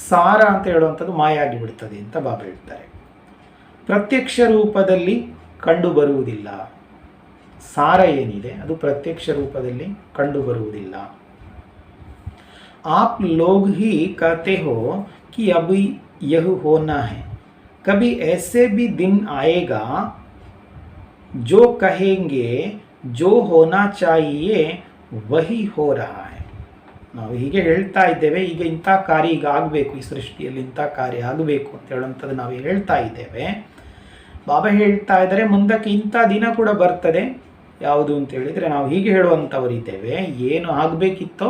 Speaker 1: ಸಾರ ಅಂತ ಹೇಳುವಂಥದ್ದು ಮಾಯ ಆಗಿಬಿಡ್ತದೆ ಅಂತ ಬಾಬಾ ಹೇಳ್ತಾರೆ. ಪ್ರತ್ಯಕ್ಷ ರೂಪದಲ್ಲಿ ಕಂಡು ಬರುವುದಿಲ್ಲ. ಸಾರ ಏನಿದೆ ಅದು ಪ್ರತ್ಯಕ್ಷ ರೂಪದಲ್ಲಿ ಕಂಡು ಬರುವುದಿಲ್ಲ. आप लोग ही कहते हो कि अभी यह होना है, कभी ऐसे भी दिन आएगा जो कहेंगे जो होना चाहिए वही हो रहा है. ನಾವು ಹೀಗೆ ಹೇಳ್ತಾ ಇದ್ದೇವೆ, ಈಗ ಇಂಥ ಕಾರ್ಯ ಈಗ ಆಗಬೇಕು, ಈ ಸೃಷ್ಟಿಯಲ್ಲಿ ಇಂಥ ಕಾರ್ಯ ಆಗಬೇಕು ಅಂತ ಹೇಳುವಂಥದ್ದು ನಾವು ಹೇಳ್ತಾ ಇದ್ದೇವೆ. ಬಾಬಾ ಹೇಳ್ತಾ ಇದ್ದಾರೆ ಮುಂದಕ್ಕೆ ಇಂಥ ದಿನ ಕೂಡ ಬರ್ತದೆ. ಯಾವುದು ಅಂತ ಹೇಳಿದರೆ ನಾವು ಹೀಗೆ ಹೇಳುವಂಥವರಿದ್ದೇವೆ, ಏನು ಆಗಬೇಕಿತ್ತೋ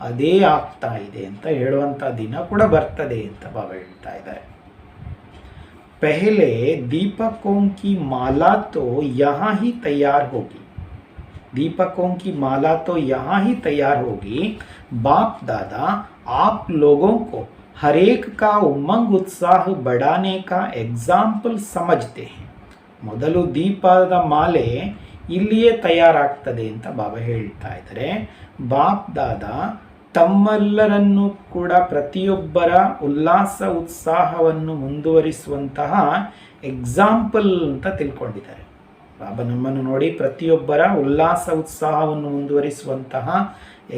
Speaker 1: ಅದೇ ಆಗ್ತಾ ಇದೆ ಅಂತ ಹೇಳುವಂಥ ದಿನ ಕೂಡ ಬರ್ತದೆ ಅಂತ ಬಾಬಾ ಹೇಳ್ತಾ ಇದ್ದಾರೆ. ಪಹಲೆ ದೀಪಕೋಂ ಕಿ ಮಾಲಾ ತೋ ಯಹಾ ಹಿ ತಯಾರ್ ಹೋಗಿ, दीपकों की माला तो यहाँ ही तैयार होगी. बाप दादा आप लोगों को हर एक का उमंग उत्साह बढ़ाने का एग्जाम्पल समझते हैं. ಮೊದಲು ದೀಪದ ಮಾಲೆ ಇಲ್ಲಿಯೇ ತಯಾರಾಗ್ತದೆ ಅಂತ ಬಾಬಾ ಹೇಳ್ತಾ ಇದ್ದಾರೆ. ಬಾಪ್ ದಾದಾ ತಮ್ಮೆಲ್ಲರನ್ನು ಕೂಡ ಪ್ರತಿಯೊಬ್ಬರ ಉಲ್ಲಾಸ ಉತ್ಸಾಹವನ್ನು ಮುಂದುವರಿಸುವಂತಹ ಎಕ್ಸಾಂಪಲ್ ಅಂತ ತಿಳ್ಕೊಂಡಿದ್ದಾರೆ. ಬಾಬಾ ನಮ್ಮನ್ನು ನೋಡಿ ಪ್ರತಿಯೊಬ್ಬರ ಉಲ್ಲಾಸ ಉತ್ಸಾಹವನ್ನು ಮುಂದುವರಿಸುವಂತಹ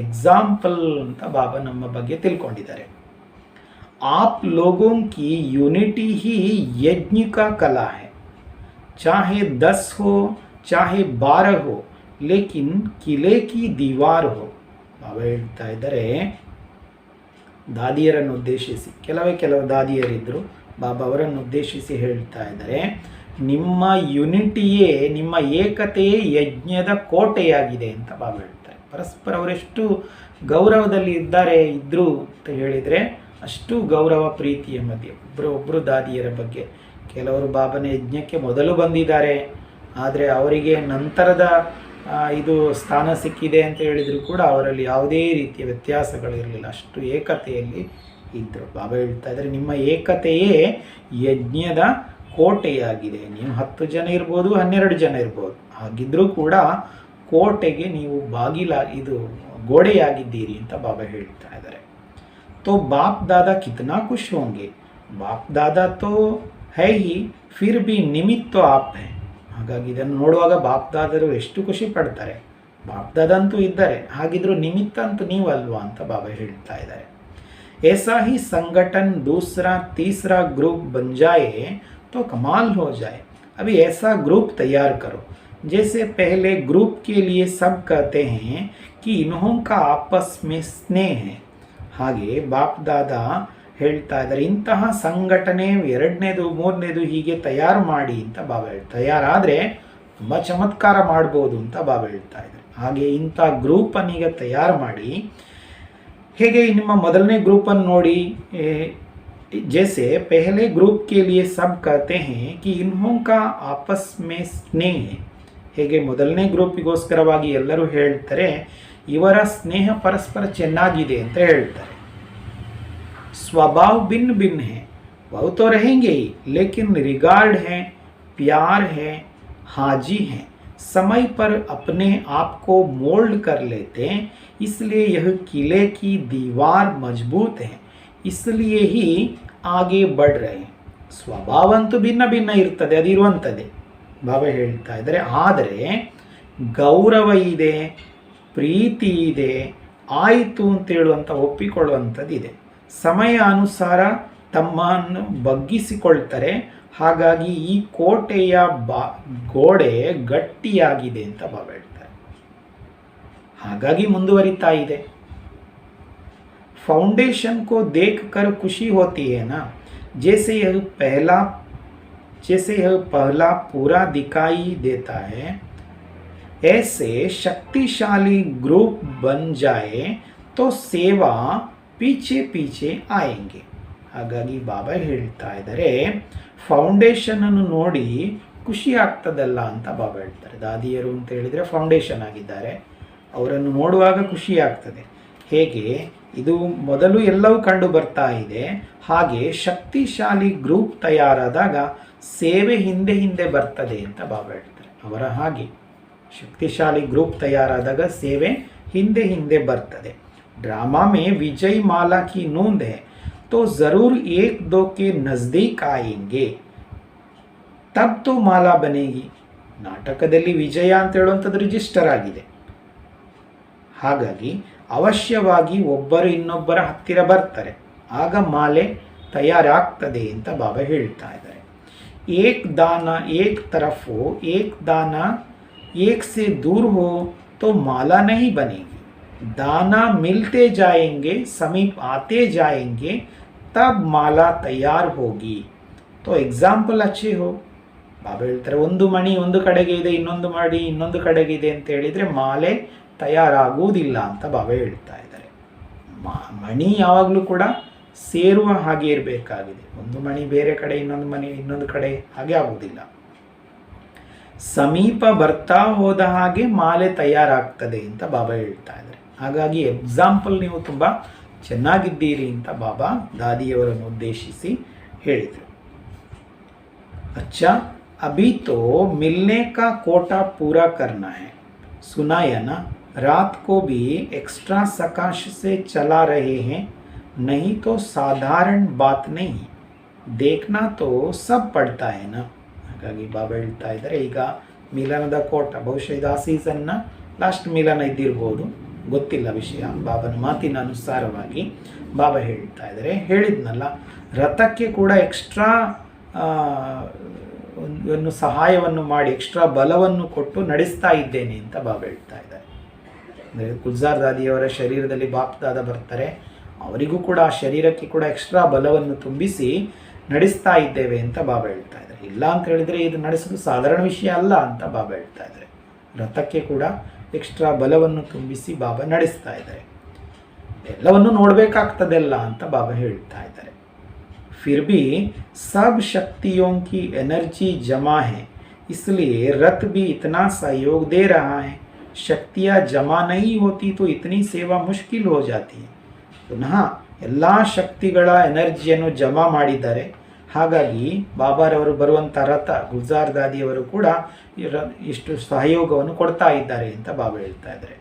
Speaker 1: ಎಕ್ಸಾಂಪಲ್ ಅಂತ ಬಾಬಾ ನಮ್ಮ ಬಗ್ಗೆ ತಿಳ್ಕೊಂಡಿದ್ದಾರೆ. ಆಪ್ ಲೋಗೋಂ ಕಿ ಯೂನಿಟಿ ಹಿ ಯಜ್ಞ ಕಾ ಕಲಾ ಹೈ, ಚಾಹೆ 10 हो चाहे 12 हो, लेकिन किले की दीवार हो. ಬಾಬಾ ಹೇಳ್ತಾ ಇದ್ದಾರೆ ದಾದಿಯರನ್ನು ಉದ್ದೇಶಿಸಿ, ಕೆಲವು ದಾದಿಯರಿದ್ದರು, ಬಾಬಾ ಅವರನ್ನು ಉದ್ದೇಶಿಸಿ ಹೇಳ್ತಾ ಇದ್ದಾರೆ, ನಿಮ್ಮ ಯುನಿಟಿಯೇ, ನಿಮ್ಮ ಏಕತೆಯೇ ಯಜ್ಞದ ಕೋಟೆಯಾಗಿದೆ ಅಂತ ಬಾಬಾ ಹೇಳ್ತಾರೆ. ಪರಸ್ಪರ ಅವರೆಷ್ಟು ಗೌರವದಲ್ಲಿ ಇದ್ರು ಅಂತ ಹೇಳಿದರೆ ಅಷ್ಟು ಗೌರವ ಪ್ರೀತಿಯ ಮಧ್ಯೆ ಒಬ್ಬರು ದಾದಿಯರ ಬಗ್ಗೆ. ಕೆಲವರು ಬಾಬನ ಯಜ್ಞಕ್ಕೆ ಮೊದಲು ಬಂದಿದ್ದಾರೆ, ಆದರೆ ಅವರಿಗೆ ನಂತರದ ಇದು ಸ್ಥಾನ ಸಿಕ್ಕಿದೆ ಅಂತ ಹೇಳಿದರೂ ಕೂಡ ಅವರಲ್ಲಿ ಯಾವುದೇ ರೀತಿಯ ವ್ಯತ್ಯಾಸಗಳಿರಲಿಲ್ಲ, ಅಷ್ಟು ಏಕತೆಯಲ್ಲಿ ಇದ್ದರು. ಬಾಬಾ ಹೇಳ್ತಾ ಇದ್ದಾರೆ ನಿಮ್ಮ ಏಕತೆಯೇ ಯಜ್ಞದ ಕೋಟೆಯಾಗಿದೆ. ನೀವು 10 ಜನ ಇರ್ಬೋದು, 12 ಜನ ಇರ್ಬೋದು, ಹಾಗಿದ್ರೂ ಕೂಡ ಕೋಟೆಗೆ ನೀವು ಇದು ಗೋಡೆಯಾಗಿದ್ದೀರಿ ಅಂತ ಬಾಬಾ ಹೇಳ್ತಾ ಇದ್ದಾರೆ. तो बाप दादा कितना खुश होंगे, बाप दादा तो है ही, फिर भी निमित्त तो आप है. ಹಾಗಾಗಿ ಇದನ್ನು ನೋಡುವಾಗ ಬಾಪ್ ದಾದರು ಎಷ್ಟು ಖುಷಿ ಪಡ್ತಾರೆ. ಬಾಪ್ ದಾದ ಅಂತೂ ಇದ್ದಾರೆ, ಹಾಗಿದ್ರು ನಿಮಿತ್ತ ಅಂತೂ ನೀವಲ್ವಾ ಅಂತ ಬಾಬಾ ಹೇಳ್ತಾ ಇದ್ದಾರೆ. ऐसा ही संगठन दूसरा तीसरा ग्रुप बन जाए तो कमाल हो जाए. अभी ऐसा ग्रुप तैयार करो जैसे पहले ग्रुप के लिए सब कहते हैं कि इन्हों का आपस में स्नेह है. ಹಾಗೆ ಬಾಪ್ ದಾದಾ ಹೇಳ್ತಾ ಇದ್ದಾರೆ ಇಂತಹ ಸಂಘಟನೆ 2ನೇದು 3ನೇದು ಹೀಗೆ ತಯಾರು ಮಾಡಿ ಅಂತ ಬಾಬಾ ಹೇಳ್ತಾರೆ. ತಯಾರಾದರೆ ತುಂಬ ಚಮತ್ಕಾರ ಮಾಡ್ಬೋದು ಅಂತ ಬಾಬಾ ಹೇಳ್ತಾ ಇದ್ದಾರೆ. ಹಾಗೆ ಇಂಥ ಗ್ರೂಪನ್ನು ಈಗ ತಯಾರು ಮಾಡಿ, ಹೇಗೆ ನಿಮ್ಮ ಮೊದಲನೇ ಗ್ರೂಪನ್ನು ನೋಡಿ, जैसे पहले ग्रुप के लिए सब कहते हैं कि इन्हों का आपस में स्नेह है. ಹೇಗೆ ಮೊದಲನೇ ಗ್ರೂಪಿಗೋಸ್ಕರವಾಗಿ ಎಲ್ಲರೂ ಹೇಳ್ತಾರೆ ಇವರ ಸ್ನೇಹ ಪರಸ್ಪರ ಚೆನ್ನಾಗಿದೆ ಅಂತ ಹೇಳ್ತಾರೆ. स्वभाव भिन्न भिन्न है, वो तो रहेंगे ही, लेकिन रिगार्ड है, प्यार है, हाजी है, समय पर अपने आप को मोल्ड कर लेते हैं, इसलिए यह किले की दीवार मजबूत है, इसलिए ही आगे बढ़ रहे हैं. ಸ್ವಭಾವ ಅಂತೂ ಭಿನ್ನ ಭಿನ್ನ ಇರ್ತದೆ, ಅದಿರುವಂಥದ್ದೇ. ಬಾಬಾ ಹೇಳ್ತಾ ಇದ್ದಾರೆ, ಆದರೆ ಗೌರವ ಇದೆ, ಪ್ರೀತಿ ಇದೆ, ಆಯಿತು ಅಂತೇಳುವಂಥ ಒಪ್ಪಿಕೊಳ್ಳುವಂಥದ್ದಿದೆ. ಸಮಯ ಅನುಸಾರ ತಮ್ಮನ್ನು ಬಗ್ಗಿಸಿಕೊಳ್ತಾರೆ. ಹಾಗಾಗಿ ಈ ಕೋಟೆಯ ಗೋಡೆ ಗಟ್ಟಿಯಾಗಿದೆ ಅಂತ ಬಾಬಾ ಹೇಳ್ತಾರೆ. ಹಾಗಾಗಿ ಮುಂದುವರಿತಾ ಇದೆ. फाउंडेशन को देखकर खुशी होती है ना, जैसे यह पहला पूरा दिखाई देता है, ऐसे शक्तिशाली ग्रुप बन जाए तो सेवा पीछे पीछे आएंगे. ಹಾಗಾಗಿ ಬಾಬಾ ಹೇಳ್ತಾ ಇದ್ದಾರೆ, ಫೌಂಡೇಶನ್ ಅನ್ನು ನೋಡಿ ಖುಷಿ ಆಗ್ತದಲ್ಲ ಅಂತ ಬಾಬಾ ಹೇಳ್ತಾರೆ. ದಾದಿಯರು ಅಂತ ಹೇಳಿದರೆ ಫೌಂಡೇಶನ್ ಆಗಿದ್ದಾರೆ, ಅವರನ್ನು ನೋಡುವಾಗ ಖುಷಿ ಆಗ್ತದೆ. ಹೇಗೆ ಇದು ಮೊದಲು ಎಲ್ಲವೂ ಕಂಡು ಬರ್ತಾ ಇದೆ, ಹಾಗೆ ಶಕ್ತಿಶಾಲಿ ಗ್ರೂಪ್ ತಯಾರಾದಾಗ ಸೇವೆ ಹಿಂದೆ ಹಿಂದೆ ಬರ್ತದೆ ಅಂತ ಬಾಬಾ ಹೇಳ್ತಾರೆ. ಅವರ ಹಾಗೆ ಶಕ್ತಿಶಾಲಿ ಗ್ರೂಪ್ ತಯಾರಾದಾಗ ಸೇವೆ ಹಿಂದೆ ಹಿಂದೆ ಬರ್ತದೆ. ड्रामा में विजय माला की नूंद है तो ज़रूर एक दो के नज़दीक आएंगे, तब तो माला बनेगी. ನಾಟಕದಲ್ಲಿ ವಿಜಯ ಅಂತ ಹೇಳುವಂಥದ್ದು ರಿಜಿಸ್ಟರ್ ಆಗಿದೆ. ಹಾಗಾಗಿ ಅವಶ್ಯವಾಗಿ ಒಬ್ಬರು ಇನ್ನೊಬ್ಬರ ಹತ್ತಿರ ಬರ್ತಾರೆ, ಆಗ ಮಾಲೆ ತಯಾರಾಗ್ತದೆ ಅಂತ ಬಾಬಾ ಹೇಳ್ತಾ ಇದ್ದಾರೆ. ಏಕ್ ದಾನ ಏಕ್ तरफ हो, एक दाना एक से दूर हो तो माला नहीं बनेगी. दाना मिलते जाएंगे, समीप आते जाएंगे, तब माला तैयार होगी. तो एग्जाम्पल अच्छे हो. ಬಾಬಾ ಹೇಳ್ತಾರೆ, ಒಂದು ಮಣಿ ಒಂದು ಕಡೆಗೆ ಇದೆ, ಇನ್ನೊಂದು ಮಣಿ ಇನ್ನೊಂದು ಕಡೆಗೆ ಇದೆ ಅಂತ ಹೇಳಿದರೆ ಮಾಲೆ ತಯಾರಾಗುವುದಿಲ್ಲ ಅಂತ ಬಾಬಾ ಹೇಳ್ತಾ ಇದ್ದಾರೆ. ಮಣಿ ಯಾವಾಗಲೂ ಕೂಡ ಸೇರುವ ಹಾಗೆ ಇರಬೇಕಾಗಿದೆ. ಒಂದು ಮಣಿ ಬೇರೆ ಕಡೆ, ಇನ್ನೊಂದು ಮಣಿ ಇನ್ನೊಂದು ಕಡೆ ಹಾಗೆ ಆಗುವುದಿಲ್ಲ. ಸಮೀಪ ಬರ್ತಾ ಹೋದ ಹಾಗೆ ಮಾಲೆ ತಯಾರಾಗ್ತದೆ ಅಂತ ಬಾಬಾ ಹೇಳ್ತಾ ಇದ್ದಾರೆ. ಹಾಗಾಗಿ ಎಕ್ಸಾಂಪಲ್ ನೀವು ತುಂಬ ಚೆನ್ನಾಗಿದ್ದೀರಿ ಅಂತ ಬಾಬಾ ದಾದಿಯವರನ್ನು ಉದ್ದೇಶಿಸಿ ಹೇಳಿದರು. अच्छा अभी तो मिलने का कोटा पूरा करना है, सुनाया ना, रात को भी एक्स्ट्रा सकाश से चला रहे हैं, नहीं तो साधारण बात नहीं, देखना तो सब पड़ता है ना. ಹಾಗಾಗಿ ಬಾಬಾ ಹೇಳ್ತಾ ಇದ್ದಾರೆ, ಈಗ ಮಿಲನದ ಕೋಟ, ಬಹುಶಃ ಇದು ಆ ಸೀಸನ್ನ ಲಾಸ್ಟ್ ಮಿಲನ ಇದ್ದಿರ್ಬೋದು, ಗೊತ್ತಿಲ್ಲ ವಿಷಯ. ಬಾಬನ ಮಾತಿನ ಅನುಸಾರವಾಗಿ ಬಾಬಾ ಹೇಳ್ತಾ ಇದ್ದಾರೆ, ಹೇಳಿದ್ನಲ್ಲ ರಥಕ್ಕೆ ಕೂಡ ಎಕ್ಸ್ಟ್ರಾ ಒಂದು ಸಹಾಯವನ್ನು ಮಾಡಿ ಎಕ್ಸ್ಟ್ರಾ ಬಲವನ್ನು ಕೊಟ್ಟು ನಡೆಸ್ತಾ ಇದ್ದೇನೆ ಅಂತ ಬಾಬಾ ಹೇಳ್ತಾ ಇದ್ದಾರೆ. ಅಂದರೆ ಗುಲ್ಜಾರ್ ದಾದಿಯವರ ಶರೀರದಲ್ಲಿ ಬಾಪ್ ದಾದ ಬರ್ತಾರೆ, ಅವರಿಗೂ ಕೂಡ ಆ ಶರೀರಕ್ಕೆ ಕೂಡ ಎಕ್ಸ್ಟ್ರಾ ಬಲವನ್ನು ತುಂಬಿಸಿ ನಡೆಸ್ತಾ ಇದ್ದೇವೆ ಅಂತ ಬಾಬಾ ಹೇಳ್ತಾ ಇದ್ದಾರೆ. ಇಲ್ಲ ಅಂತ ಹೇಳಿದರೆ ಇದು ನಡೆಸೋದು ಸಾಧಾರಣ ವಿಷಯ ಅಲ್ಲ ಅಂತ ಬಾಬಾ ಹೇಳ್ತಾ ಇದ್ದಾರೆ. ರಥಕ್ಕೆ ಕೂಡ ಎಕ್ಸ್ಟ್ರಾ ಬಲವನ್ನು ತುಂಬಿಸಿ ಬಾಬಾ ನಡೆಸ್ತಾ ಇದ್ದಾರೆ. ಎಲ್ಲವನ್ನು ನೋಡಬೇಕಾಗ್ತದೆಲ್ಲ ಅಂತ ಬಾಬಾ ಹೇಳ್ತಾ ಇದ್ದಾರೆ. फिर भी सब शक्तियों की एनर्जी जमा है, इसलिए रथ भी इतना सहयोग दे रहा है. शक्तियाँ जमा नहीं होती तो इतनी सेवा मुश्किल हो जाती है. ಪುನಃ ಎಲ್ಲ ಶಕ್ತಿಗಳ ಎನರ್ಜಿಯನ್ನು ಜಮಾ ಮಾಡಿದ್ದಾರೆ. ಹಾಗಾಗಿ ಬಾಬಾರವರು ಬರುವಂಥ ರಥ ಗುಲ್ಜಾರ್ ದಾದಿಯವರು ಕೂಡ ಇಷ್ಟು ಸಹಯೋಗವನ್ನು ಕೊಡ್ತಾ ಇದ್ದಾರೆ ಅಂತ ಬಾಬಾ ಹೇಳ್ತಾ ಇದ್ದಾರೆ.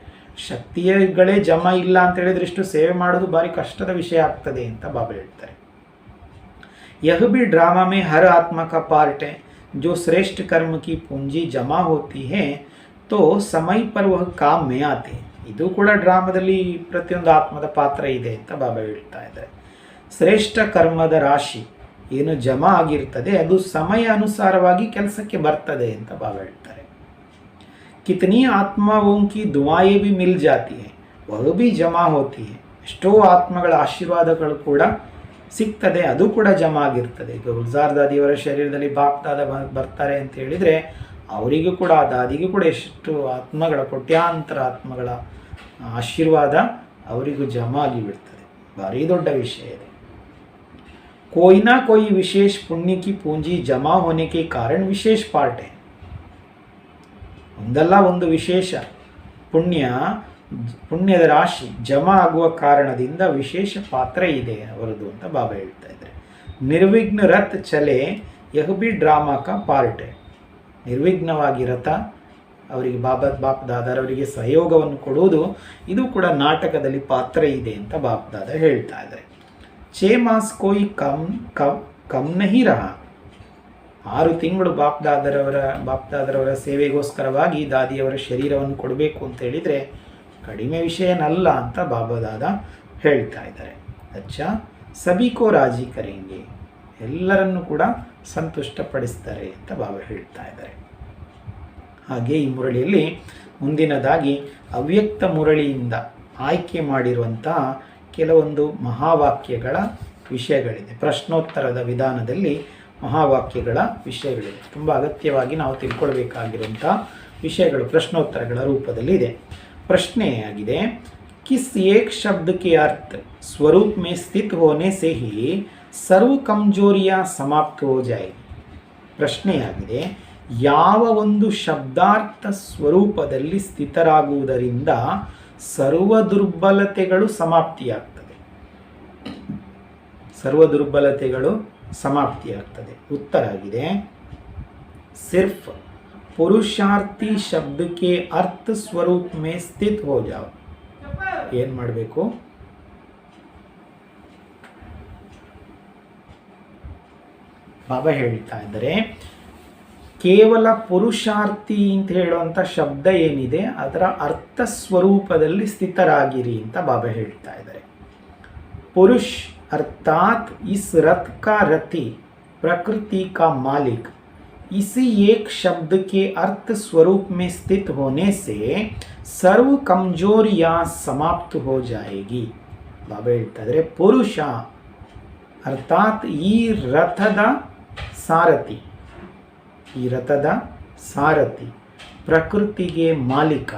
Speaker 1: ಶಕ್ತಿಗಳೇ ಜಮಾ ಇಲ್ಲ ಅಂತ ಹೇಳಿದ್ರೆ ಇಷ್ಟು ಸೇವೆ ಮಾಡೋದು ಭಾರಿ ಕಷ್ಟದ ವಿಷಯ ಆಗ್ತದೆ ಅಂತ ಬಾಬಾ ಹೇಳ್ತಾರೆ. यह भी ड्रामा में हर आत्मा का पार्ट है. जो श्रेष्ठ कर्म की पूंजी जमा होती है तो समय पर वह काम में आते हैं. ಇದು ಕೂಡ ಡ್ರಾಮಾದಲ್ಲಿ ಪ್ರತಿಯೊಂದು ಆತ್ಮದ ಪಾತ್ರ ಇದೆ ಅಂತ ಬಾಬಾ ಹೇಳ್ತಾ ಇದ್ದಾರೆ. ಶ್ರೇಷ್ಠ ಕರ್ಮದ ರಾಶಿ ಏನು ಜಮಾ ಆಗಿರ್ತದೆ ಅದು ಸಮಯ ಅನುಸಾರವಾಗಿ ಕೆಲಸಕ್ಕೆ ಬರ್ತದೆ ಅಂತ ಬಾಬಾ ಹೇಳ್ತಾರೆ. ಕಿತನಿ ಆತ್ಮಾओं की दुआएं भी मिल जाती है, वह भी जमा होती है. ಎಷ್ಟೋ ಆತ್ಮಗಳ ಆಶೀರ್ವಾದಗಳು ಕೂಡ ಸಿಗ್ತದೆ, ಅದು ಕೂಡ ಜಮಾ ಆಗಿರ್ತದೆ. ಈಗ ಗುಲ್ಜಾರ್ ದಾದಿಯವರ ಶರೀರದಲ್ಲಿ ಬಾಪ್ ದಾದ ಬರ್ತಾರೆ ಅಂತ ಹೇಳಿದರೆ ಅವರಿಗೂ ಕೂಡ ಆ ದಾದಿಗೂ ಕೂಡ ಎಷ್ಟು ಆತ್ಮಗಳ ಕೋಟ್ಯಾಂತರ ಆತ್ಮಗಳ ಆಶೀರ್ವಾದ ಅವರಿಗೂ ಜಮಾ ಆಗಿಬಿಡ್ತದೆ. ಭಾರಿ ದೊಡ್ಡ ವಿಷಯ ಇದೆ. कोई ना कोई विशेष पुण्य की पूंजी जमा होने के कारण विशेष पार्ट है. ಒಂದಲ್ಲ ಒಂದು ವಿಶೇಷ ಪುಣ್ಯದ ರಾಶಿ ಜಮಾ ಆಗುವ ಕಾರಣದಿಂದ ವಿಶೇಷ ಪಾತ್ರ ಇದೆ ಅವರದು ಅಂತ ಬಾಬಾ ಹೇಳ್ತಾ ಇದ್ದಾರೆ. ನಿರ್ವಿಘ್ನ ರಥ ಚಲೆ ಯಹ ಬಿ ಡ್ರಾಮಾ ಕಾ ಪಾರ್ಟ್ ಹೈ. ನಿರ್ವಿಘ್ನವಾಗಿ ರಥ ಅವರಿಗೆ ಬಾಪ್ ದಾದಾರವರಿಗೆ ಸಹಯೋಗವನ್ನು ಕೊಡುವುದು ಇದು ಕೂಡ ನಾಟಕದಲ್ಲಿ ಪಾತ್ರ ಇದೆ ಅಂತ ಬಾಪ್ ದಾದ ಹೇಳ್ತಾ ಇದ್ದಾರೆ. 6 ಮಾಸ ಕೋಯಿ ಕಮ್ ನಹಿ ರಹಾ. 6 ತಿಂಗಳು ಬಾಪ್ ದಾದರವರ ಸೇವೆಗೋಸ್ಕರವಾಗಿ ದಾದಿಯವರ ಶರೀರವನ್ನು ಕೊಡಬೇಕು ಅಂತ ಹೇಳಿದರೆ ಕಡಿಮೆ ವಿಷಯನಲ್ಲ ಅಂತ ಬಾಬಾ ದಾದ ಹೇಳ್ತಾ ಇದ್ದಾರೆ. ಅಚ್ಚಾ ಸಭಿಕೋ ರಾಜಿ ಕರೆಂಗೆ, ಎಲ್ಲರನ್ನು ಕೂಡ ಸಂತುಷ್ಟಪಡಿಸ್ತಾರೆ ಅಂತ ಬಾಬಾ ಹೇಳ್ತಾ ಇದ್ದಾರೆ. ಹಾಗೆ ಈ ಮುರಳಿಯಲ್ಲಿ ಮುಂದಿನದಾಗಿ ಅವ್ಯಕ್ತ ಮುರಳಿಯಿಂದ ಆಯ್ಕೆ ಮಾಡಿರುವಂತಹ ಕೆಲವೊಂದು ಮಹಾವಾಕ್ಯಗಳ ವಿಷಯಗಳಿದೆ. ಪ್ರಶ್ನೋತ್ತರದ ವಿಧಾನದಲ್ಲಿ ಮಹಾವಾಕ್ಯಗಳ ವಿಷಯಗಳಿದೆ. ತುಂಬ ಅಗತ್ಯವಾಗಿ ನಾವು ತಿಳ್ಕೊಳ್ಬೇಕಾಗಿರುವಂಥ ವಿಷಯಗಳು ಪ್ರಶ್ನೋತ್ತರಗಳ ರೂಪದಲ್ಲಿ ಇದೆ. ಪ್ರಶ್ನೆಯಾಗಿದೆ, ಕಿಸ್ ಏಕ್ ಶಬ್ದ ಕೆ ಅರ್ಥ ಸ್ವರೂಪ ಮೇ ಸ್ಥಿತ ಹೋನೆ ಸೆ ಹಿ ಸರ್ವ ಕಮಜೋರಿಯ ಸಮಾಪ್ತ ಹೋ ಜಾಯೇಗಿ. ಪ್ರಶ್ನೆಯಾಗಿದೆ, ಯಾವ ಒಂದು ಶಬ್ದಾರ್ಥ ಸ್ವರೂಪದಲ್ಲಿ ಸ್ಥಿತರಾಗುವುದರಿಂದ ಸರ್ವ ದುರ್ಬಲತೆಗಳು ಸಮಾಪ್ತಿಯಾಗ್ತದೆ. ಸರ್ವ ದುರ್ಬಲತೆಗಳು ಸಮಾಪ್ತಿಯಾಗ್ತದೆ. ಉತ್ತರ ಆಗಿದೆ, ಸಿರ್ಫ್ ಪುರುಷಾರ್ಥಿ ಶಬ್ದಕ್ಕೆ ಅರ್ಥ ಸ್ವರೂಪ ಮೇ ಸ್ಥಿತ ಹೋ ಜಾओ. ಏನು ಮಾಡಬೇಕು? ಬಾಬಾ ಹೇಳ್ತಾ ಇದ್ದಾರೆ, ಕೇವಲ ಪುರುಷಾರ್ಥಿ ಅಂತ ಹೇಳುವಂಥ ಶಬ್ದ ಏನಿದೆ ಅದರ ಅರ್ಥ ಸ್ವರೂಪದಲ್ಲಿ ಸ್ಥಿತರಾಗಿರಿ ಅಂತ ಬಾಬಾ ಹೇಳ್ತಾ ಇದ್ದಾರೆ. ಪುರುಷ್ ಅರ್ಥಾತ್ ಇಸ್ ರಥ್ ಕಾ ರಥಿ ಪ್ರಕೃತಿ ಕಾ ಮಾಲಿಕ್ इसी एक शब्द के अर्थ स्वरूप में स्थित होने से सर्व कमजोरियां समाप्त हो जाएगी. ಬಾಬಾ ಹೇಳ್ತಾ ಇದ್ದಾರೆ, ಪುರುಷ ಅರ್ಥಾತ್ ಈ ರಥದ ಸಾರಥಿ ಪ್ರಕೃತಿಗೆ ಮಾಲೀಕ.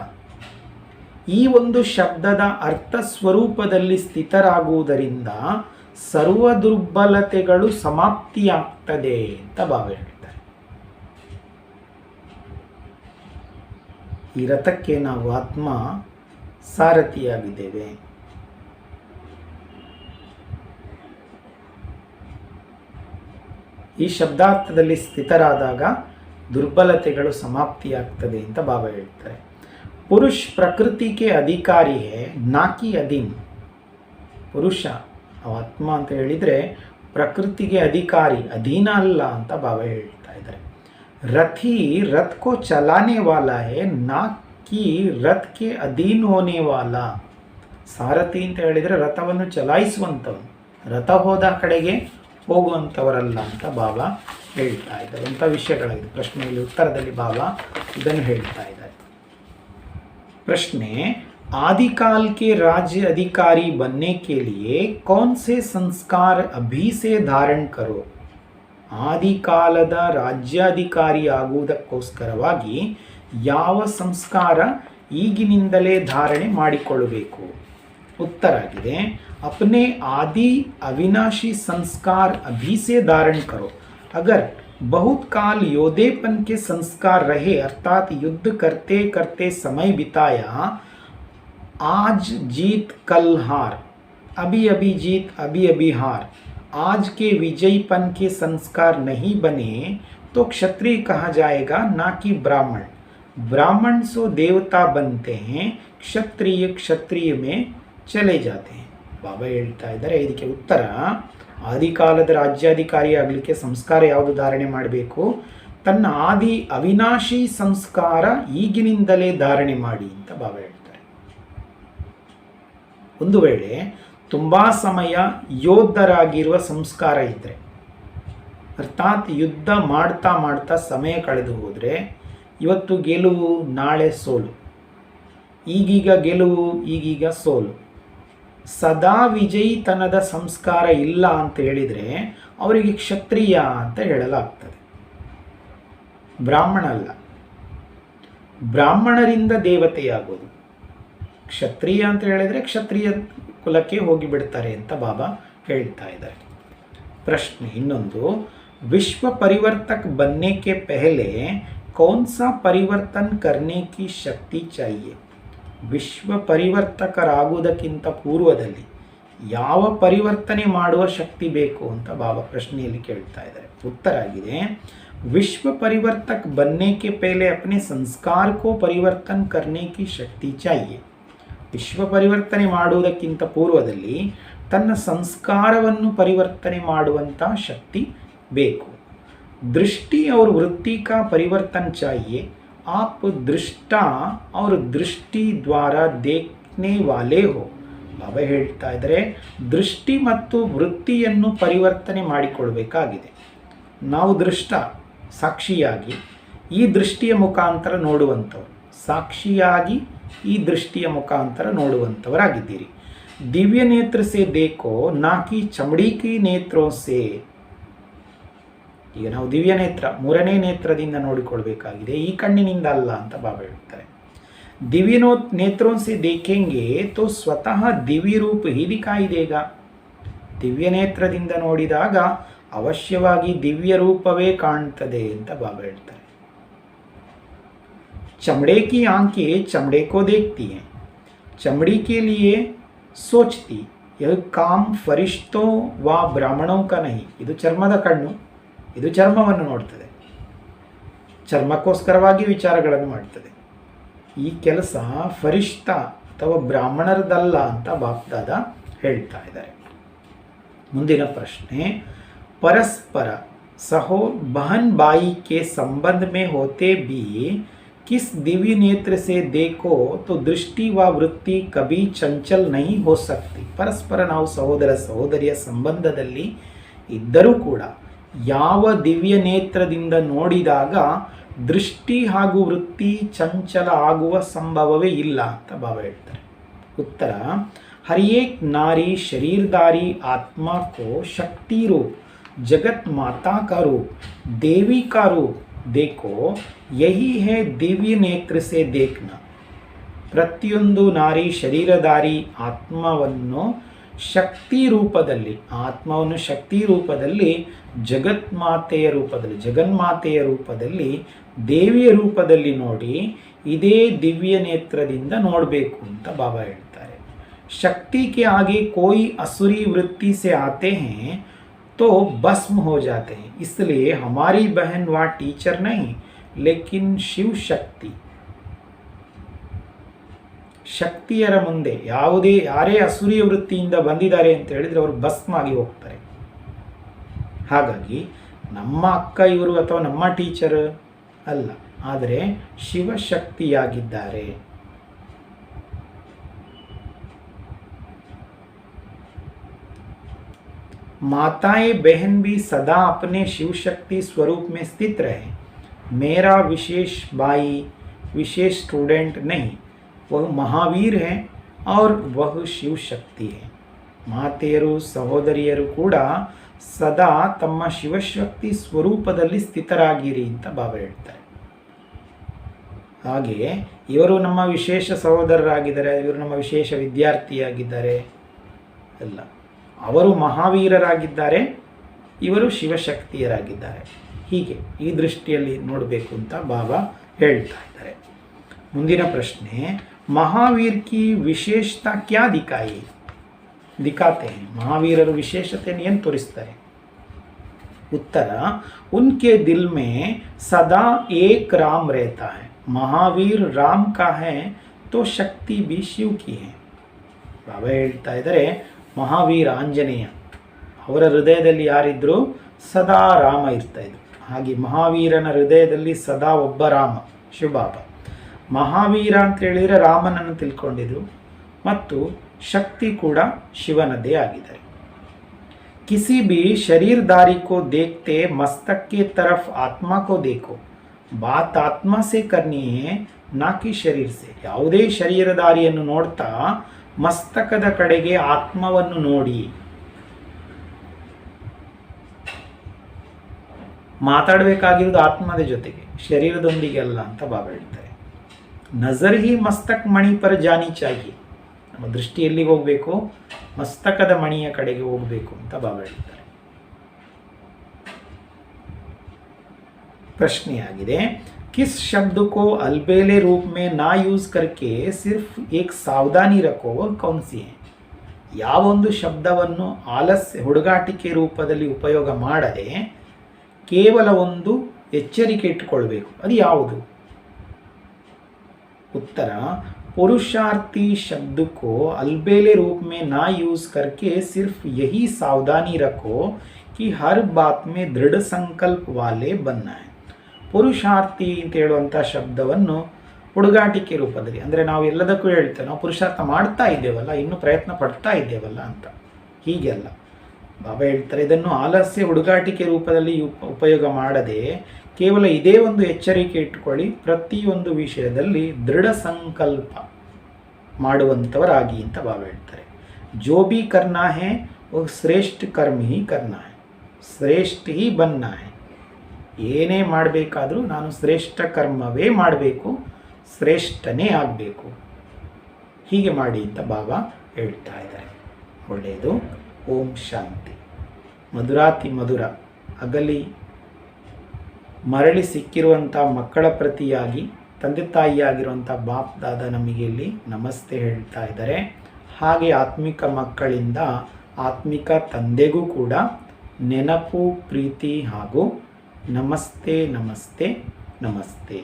Speaker 1: ಈ ಒಂದು ಶಬ್ದದ ಅರ್ಥ ಸ್ವರೂಪದಲ್ಲಿ ಸ್ಥಿತರಾಗುವುದರಿಂದ ಸರ್ವ ದುರ್ಬಲತೆಗಳು ಸಮಾಪ್ತಿಯಾಗ್ತದೆ ಅಂತ ಬಾಬಾ ಹೇಳ್ತಾರೆ. ಈ ರಥಕ್ಕೆ ನಾವು ಆತ್ಮ ಸಾರಥಿಯಾಗಿದ್ದೇವೆ. ಈ ಶಬ್ದಾರ್ಥದಲ್ಲಿ ಸ್ಥಿತರಾದಾಗ ದುರ್ಬಲತೆಗಳು ಸಮಾಪ್ತಿಯಾಗ್ತದೆ ಅಂತ ಬಾಬಾ ಹೇಳ್ತಾರೆ. ಪುರುಷ ಪ್ರಕೃತಿಗೆ ಅಧಿಕಾರಿ ಹೇ ನಾಕಿ ಅಧೀನ್. ಪುರುಷ ಆತ್ಮ ಅಂತ ಹೇಳಿದರೆ ಪ್ರಕೃತಿಗೆ ಅಧಿಕಾರಿ, ಅಧೀನ ಅಲ್ಲ ಅಂತ ಬಾಬಾ ಹೇಳ್ತಾ ಇದ್ದಾರೆ. रथी रथ को चलाने वाला है ना कि रथ के अधीन होने वाला. ಸಾರಥಿ ಅಂತ ಹೇಳಿದರೆ ರಥವನ್ನು ಚಲಾಯಿಸುವಂಥವನು, ರಥ ಹೋದ ಕಡೆಗೆ ಹೋಗುವಂಥವರಲ್ಲ ಅಂತ ಬಾಬಾ ಹೇಳ್ತಾ ಇದ್ದಾರೆ. ಇಂಥ ವಿಷಯಗಳಾಗಿದೆ. ಪ್ರಶ್ನೆಯಲ್ಲಿ ಉತ್ತರದಲ್ಲಿ ಬಾಬಾ ಇದನ್ನು ಹೇಳ್ತಾ ಇದ್ದಾರೆ. ಪ್ರಶ್ನೆ, आदिकाल के राज्य अधिकारी बनने के लिए कौन से संस्कार अभी से धारण करो. ಆದಿಕಾಲದ ರಾಜ್ಯಾಧಿಕಾರಿ ಆಗುವುದಕ್ಕೋಸ್ಕರವಾಗಿ ಯಾವ ಸಂಸ್ಕಾರ ಈಗಿನಿಂದಲೇ ಧಾರಣೆ ಮಾಡಿಕೊಳ್ಳಬೇಕು? ಉತ್ತರ ಆಗಿದೆ, अपने आदि अविनाशी संस्कार अभी से धारण करो. अगर बहुत काल योधेपन के संस्कार रहे अर्थात युद्ध करते करते समय बिताया, आज जीत कल हार, अभी अभी जीत अभी अभी हार, आज के विजयीपन के संस्कार नहीं बने तो क्षत्रिय कहा जाएगा ना कि ब्राह्मण. ब्राह्मण सो देवता बनते हैं, क्षत्रिय में चले जाते हैं. ಬಾಬಾ ಹೇಳ್ತಾ ಇದ್ದಾರೆ. ಇದಕ್ಕೆ ಉತ್ತರ, ಆದಿಕಾಲದ ರಾಜ್ಯಾಧಿಕಾರಿ ಆಗಲಿಕ್ಕೆ ಸಂಸ್ಕಾರ ಯಾವುದು ಧಾರಣೆ ಮಾಡಬೇಕು? ತನ್ನ ಆದಿ ಅವಿನಾಶಿ ಸಂಸ್ಕಾರ ಈಗಿನಿಂದಲೇ ಧಾರಣೆ ಮಾಡಿ ಅಂತ ಬಾಬಾ ಹೇಳ್ತಾರೆ. ಒಂದು ವೇಳೆ ತುಂಬ ಸಮಯ ಯೋಧರಾಗಿರುವ ಸಂಸ್ಕಾರ ಇದ್ದರೆ, ಅರ್ಥಾತ್ ಯುದ್ಧ ಮಾಡ್ತಾ ಮಾಡ್ತಾ ಸಮಯ ಕಳೆದು ಹೋದರೆ, ಇವತ್ತು ಗೆಲುವು ನಾಳೆ ಸೋಲು, ಈಗೀಗ ಗೆಲುವು ಈಗೀಗ ಸೋಲು, ಸದಾ ವಿಜಯಿತನದ ಸಂಸ್ಕಾರ ಇಲ್ಲ ಅಂತ ಹೇಳಿದರೆ ಅವರಿಗೆ ಕ್ಷತ್ರಿಯ ಅಂತ ಹೇಳಲಾಗ್ತದೆ, ಬ್ರಾಹ್ಮಣ ಅಲ್ಲ. ಬ್ರಾಹ್ಮಣರಿಂದ ದೇವತೆಯಾಗೋದು. ಕ್ಷತ್ರಿಯ ಅಂತ ಹೇಳಿದರೆ ಕ್ಷತ್ರಿಯ ಕುಲಕ್ಕೆ ಹೋಗಿಬಿಡ್ತಾರೆ ಅಂತ ಬಾಬಾ ಹೇಳ್ತಾ ಇದ್ದಾರೆ. ಪ್ರಶ್ನೆ ಇನ್ನೊಂದು, ವಿಶ್ವ ಪರಿವರ್ತक बनने के पहले कौन सा परिवर्तन करने की शक्ति चाहिए? ವಿಶ್ವ ಪರಿವರ್ತಕರಾಗುವುದಕ್ಕಿಂತ ಪೂರ್ವದಲ್ಲಿ ಯಾವ ಪರಿವರ್ತನೆ ಮಾಡುವ ಶಕ್ತಿ ಬೇಕು ಅಂತ ಬಾಬಾ ಪ್ರಶ್ನೆಯಲ್ಲಿ ಕೇಳ್ತಾ ಇದ್ದಾರೆ. ಉತ್ತರ ಆಗಿದೆ, विश्व परिवर्तक बनने के पहले अपने संस्कार को परिवर्तन करने की शक्ति चाहिए. ವಿಶ್ವ ಪರಿವರ್ತನೆ ಮಾಡುವುದಕ್ಕಿಂತ ಪೂರ್ವದಲ್ಲಿ ತನ್ನ ಸಂಸ್ಕಾರವನ್ನು ಪರಿವರ್ತನೆ ಮಾಡುವಂಥ ಶಕ್ತಿ ಬೇಕು. दृष्टि और वृत्ति का परिवर्तन चाहिए. आप दृष्टा और दृष्टि द्वारा देखने वाले हो. ಬಾಬಾ ಹೇಳ್ತಾ ಇದ್ದಾರೆ, ದೃಷ್ಟಿ ಮತ್ತು ವೃತ್ತಿಯನ್ನು ಪರಿವರ್ತನೆ ಮಾಡಿಕೊಳ್ಬೇಕಾಗಿದೆ. ನಾವು ದೃಷ್ಟ ಸಾಕ್ಷಿಯಾಗಿ ಈ ದೃಷ್ಟಿಯ ಮುಖಾಂತರ ನೋಡುವಂಥವ್ರು, ಸಾಕ್ಷಿಯಾಗಿ ಈ ದೃಷ್ಟಿಯ ಮುಖಾಂತರ ನೋಡುವಂಥವರಾಗಿದ್ದೀರಿ. ದಿವ್ಯ ನೇತ್ರ ಸೇ ದೇಖೋ ನಾಕಿ ಚಮಡಿ ಕಿ ನೇತ್ರೋ ಸೇ. ಈಗ ನಾವು ದಿವ್ಯ ನೇತ್ರ ಮೂರನೇ ನೇತ್ರದಿಂದ ನೋಡಿಕೊಳ್ಬೇಕಾಗಿದೆ, ಈ ಕಣ್ಣಿನಿಂದ ಅಲ್ಲ ಅಂತ ಬಾಬಾ ಹೇಳ್ತಾರೆ. ದಿವ್ಯ ನೇತ್ರೋं से देखेंगे तो ಸ್ವತಃ ದಿವ್ಯ ರೂಪ ही दिखाई देगा. ದಿವ್ಯ ನೇತ್ರದಿಂದ ನೋಡಿದಾಗ ಅವಶ್ಯವಾಗಿ ದಿವ್ಯ ರೂಪವೇ ಕಾಣ್ತದೆ ಅಂತ ಬಾಬಾ ಹೇಳ್ತಾರೆ. चमड़े की आंखें चमड़े को देखती हैं, चमड़ी के लिए सोचती. यह काम फरिश्तों व ब्राह्मणों का नहीं. ಇದು ಚರ್ಮದ ಕಣ್ಣು, ಇದು ಚರ್ಮವನ್ನು ನೋಡ್ತದೆ, ಚರ್ಮಕ್ಕೋಸ್ಕರವಾಗಿ ವಿಚಾರಗಳನ್ನು ಮಾಡ್ತದೆ. ಈ ಕೆಲಸ ಫರಿಷ್ಠ ಅಥವಾ ಬ್ರಾಹ್ಮಣರದಲ್ಲ ಅಂತ ಬಾಪ್ದಾದ ಹೇಳ್ತಾ ಇದ್ದಾರೆ. ಮುಂದಿನ ಪ್ರಶ್ನೆ, परस्पर सहो बहन भाई के संबंध में होते भी किस दिव्य नेत्र से देखो तो दृष्टि व वृत्ति कभी चंचल नहीं हो सकती. ಪರಸ್ಪರ ನಾವು ಸಹೋದರ ಸಹೋದರಿಯ ಸಂಬಂಧದಲ್ಲಿ ಇದ್ದರೂ ಕೂಡ ಯಾವ ದಿವ್ಯ ನೇತ್ರದಿಂದ ನೋಡಿದಾಗ ದೃಷ್ಟಿ ಹಾಗೂ ವೃತ್ತಿ ಚಂಚಲ ಆಗುವ ಸಂಭವವೇ ಇಲ್ಲ ಅಂತ ಬಾಬಾ ಹೇಳ್ತಾರೆ. ಉತ್ತರ, हर एक नारी शरीरधारी आत्मा को शक्ति रूप जगत माता का रूप देवी का रूप देखो, यही है दिव्य नेत्र से देखना. ಪ್ರತಿಯೊಂದು ನಾರಿ ಶರೀರಧಾರಿ ಆತ್ಮವನ್ನು ಶಕ್ತಿ ರೂಪದಲ್ಲಿ, ಆತ್ಮವನ್ನು ಶಕ್ತಿ ರೂಪದಲ್ಲಿ, ಜಗನ್ಮಾತೆಯ ರೂಪದಲ್ಲಿ, ದೇವಿಯ ರೂಪದಲ್ಲಿ ನೋಡಿ ಇದೇ ದಿವ್ಯ ನೇತ್ರದಿಂದ ನೋಡಬೇಕು ಅಂತ ಬಾಬಾ ಹೇಳ್ತಾರೆ. शक्ति के आगे कोई असुरी वृत्ति से आते हैं तो भस्म हो जाते हैं. इसलिए हमारी बहन व टीचर नहीं लेकिन शिव शक्ति. ಶಕ್ತಿಯರ ಮುಂದೆ ಯಾರೇ ಅಸುರಿಯ ವೃತ್ತಿಯಿಂದ ಬಂದಿದ್ದಾರೆ ಅಂತ ಹೇಳಿದರೆ ಅವರು ಭಸ್ಮ ಆಗಿ ಹೋಗ್ತಾರೆ. ಹಾಗಾಗಿ ನಮ್ಮ ಅಕ್ಕ ಇವರು ಅಥವಾ ನಮ್ಮ ಟೀಚರ್ ಅಲ್ಲ, ಆದರೆ ಶಿವಶಕ್ತಿಯಾಗಿದ್ದಾರೆ. माताएं बहन भी सदा अपने शिव शक्ति स्वरूप में स्थित रहे. मेरा विशेष भाई विशेष स्टूडेंट नहीं, वह महावीर है और वह शिव शक्ति है. ಮಾತೆಯರು ಸಹೋದರಿಯರು ಕೂಡ ಸದಾ ತಮ್ಮ ಶಿವಶಕ್ತಿ ಸ್ವರೂಪದಲ್ಲಿ ಸ್ಥಿತರಾಗಿರಿ ಅಂತ ಬಾಬಾ ಹೇಳ್ತಾರೆ. ಹಾಗೆ ಇವರು ನಮ್ಮ ವಿಶೇಷ ಸಹೋದರರಾಗಿದ್ದಾರೆ, ಇವರು ನಮ್ಮ ವಿಶೇಷ ವಿದ್ಯಾರ್ಥಿಯಾಗಿದ್ದಾರೆ ಅಲ್ಲ, ಅವರು ಮಹಾವೀರರಾಗಿದ್ದಾರೆ, ಇವರು ಶಿವಶಕ್ತಿಯರಾಗಿದ್ದಾರೆ. ಹೀಗೆ ಈ ದೃಷ್ಟಿಯಲ್ಲಿ ನೋಡಬೇಕು ಅಂತ ಬಾಬಾ ಹೇಳ್ತಾ ಇದ್ದಾರೆ. ಮುಂದಿನ ಪ್ರಶ್ನೆ, ಮಹಾವೀರ್ ಕಿ ವಿಶೇಷತಾ ಕ್ಯಾ ದಿಖಾತೆ हैं. ಮಹಾವೀರರು ವಿಶೇಷತೆಯನ್ನು ಏನು ತೋರಿಸ್ತಾರೆ? उत्तर, उनके दिल में सदा एक राम रहता है. महावीर राम का है तो शक्ति भी शिव की है. ಬಾಬಾ ಹೇಳ್ತಾ ಇದ್ದಾರೆ, ಮಹಾವೀರ ಆಂಜನೇಯ ಅವರ ಹೃದಯದಲ್ಲಿ ಯಾರಿದ್ರು? ಸದಾ ರಾಮ ಇರ್ತಾ ಇದ್ರು. ಹಾಗೆ ಮಹಾವೀರನ ಹೃದಯದಲ್ಲಿ ಸದಾ ಒಬ್ಬ ರಾಮ, ಶಿವಬಾಬ. ಮಹಾವೀರ ಅಂತ ಹೇಳಿದರೆ ರಾಮನನ್ನು ತಿಳ್ಕೊಂಡಿದ್ರು ಮತ್ತು ಶಕ್ತಿ ಕೂಡ ಶಿವನದೇ ಆಗಿದ್ದಾರೆ. किसी भी शरीरधारी को देखते मस्तक के तरफ आत्मा को देखो. बात आत्मा से करनी है ना कि शरीर से. ಯಾವುದೇ ಶರೀರಧಾರಿಯನ್ನು ನೋಡ್ತಾ ಮಸ್ತಕದ ಕಡೆಗೆ ಆತ್ಮವನ್ನು ನೋಡಿ. ಮಾತಾಡಬೇಕಾಗಿರೋದು ಆತ್ಮದ ಜೊತೆಗೆ, ಶರೀರದೊಂದಿಗೆ ಅಲ್ಲ ಅಂತ ಬಾಬಾ ಹೇಳ್ತಾರೆ. ನಜರ್ ಹಿ ಮಸ್ತಕ್ ಮಣಿ ಪರ್ ಜಾನಿ ಚಾಹಿಯೆ. ನಮ್ಮ ದೃಷ್ಟಿ ಎಲ್ಲಿಗೆ ಹೋಗಬೇಕು? ಮಸ್ತಕದ ಮಣಿಯ ಕಡೆಗೆ ಹೋಗಬೇಕು ಅಂತ ಬಾಬಾ ಹೇಳ್ತಾರೆ. ಪ್ರಶ್ನೆಯಾಗಿದೆ, किस शब्द को अलबेले रूप में ना यूज करके सिर्फ एक सावधानी रखो वो कौन सी है? ಯಾವೊಂದು ಶಬ್ದವನ್ನು ಆಲಸ್ಯ ಹುಡುಗಾಟಿಕೆ ರೂಪದಲ್ಲಿ ಉಪಯೋಗ ಮಾಡದೆ ಕೇವಲ ಒಂದು ಎಚ್ಚರಿಕೆ ಇಟ್ಟುಕೊಳ್ಬೇಕು, ಅದು ಯಾವುದು? उत्तर, पुरुषार्थी शब्द को अलबेले रूप में ना यूज करके सिर्फ यही सावधानी रखो कि हर बात में दृढ़ संकल्प वाले बनना है. ಪುರುಷಾರ್ಥಿ ಅಂತ ಹೇಳುವಂಥ ಶಬ್ದವನ್ನು ಹುಡುಗಾಟಿಕೆ ರೂಪದಲ್ಲಿ, ಅಂದರೆ ನಾವು ಎಲ್ಲದಕ್ಕೂ ಹೇಳ್ತೇವೆ ನಾವು ಪುರುಷಾರ್ಥ ಮಾಡ್ತಾ ಇದ್ದೇವಲ್ಲ, ಇನ್ನೂ ಪ್ರಯತ್ನ ಪಡ್ತಾ ಇದ್ದೇವಲ್ಲ ಅಂತ. ಹೀಗೆಲ್ಲ ಬಾಬಾ ಹೇಳ್ತಾರೆ, ಇದನ್ನು ಆಲಸ್ಯ ಹುಡುಗಾಟಿಕೆ ರೂಪದಲ್ಲಿ ಉಪಯೋಗ ಮಾಡದೆ ಕೇವಲ ಇದೇ ಒಂದು ಎಚ್ಚರಿಕೆ ಇಟ್ಟುಕೊಳ್ಳಿ, ಪ್ರತಿಯೊಂದು ವಿಷಯದಲ್ಲಿ ದೃಢ ಸಂಕಲ್ಪ ಮಾಡುವಂಥವರಾಗಿ ಅಂತ ಬಾಬಾ ಹೇಳ್ತಾರೆ. ಜೋ ಬಿ ಕರ್ನಾ ಹೇ वो ಶ್ರೇಷ್ಠ ಕರ್ಮ ಹಿ ಕರ್ನಾ ಹೇ, ಶ್ರೇಷ್ಠ ಹಿ ಬನ್ನಾ ಹೇ. ಏನೇ ಮಾಡಬೇಕಾದ್ರೂ ನಾನು ಶ್ರೇಷ್ಠ ಕರ್ಮವೇ ಮಾಡಬೇಕು, ಶ್ರೇಷ್ಠನೇ ಆಗಬೇಕು, ಹೀಗೆ ಮಾಡಿ ಅಂತ ಬಾಬಾ ಹೇಳ್ತಾ ಇದ್ದಾರೆ. ಒಳ್ಳೆಯದು. ಓಂ ಶಾಂತಿ. ಮಧುರಾತಿ ಮಧುರ ಅಗಲಿ ಮರಳಿ ಸಿಕ್ಕಿರುವಂಥ ಮಕ್ಕಳ ಪ್ರತಿಯಾಗಿ ತಂದೆ ತಾಯಿಯಾಗಿರುವಂಥ ಬಾಪ್ ದಾದ ನಮಗೆ ಇಲ್ಲಿ ನಮಸ್ತೆ ಹೇಳ್ತಾ ಇದ್ದಾರೆ. ಹಾಗೆ ಆತ್ಮಿಕ ಮಕ್ಕಳಿಂದ ಆತ್ಮಿಕ ತಂದೆಗೂ ಕೂಡ ನೆನಪು, ಪ್ರೀತಿ ಹಾಗೂ ನಮಸ್ತೆ ನಮಸ್ತೆ ನಮಸ್ತೆ.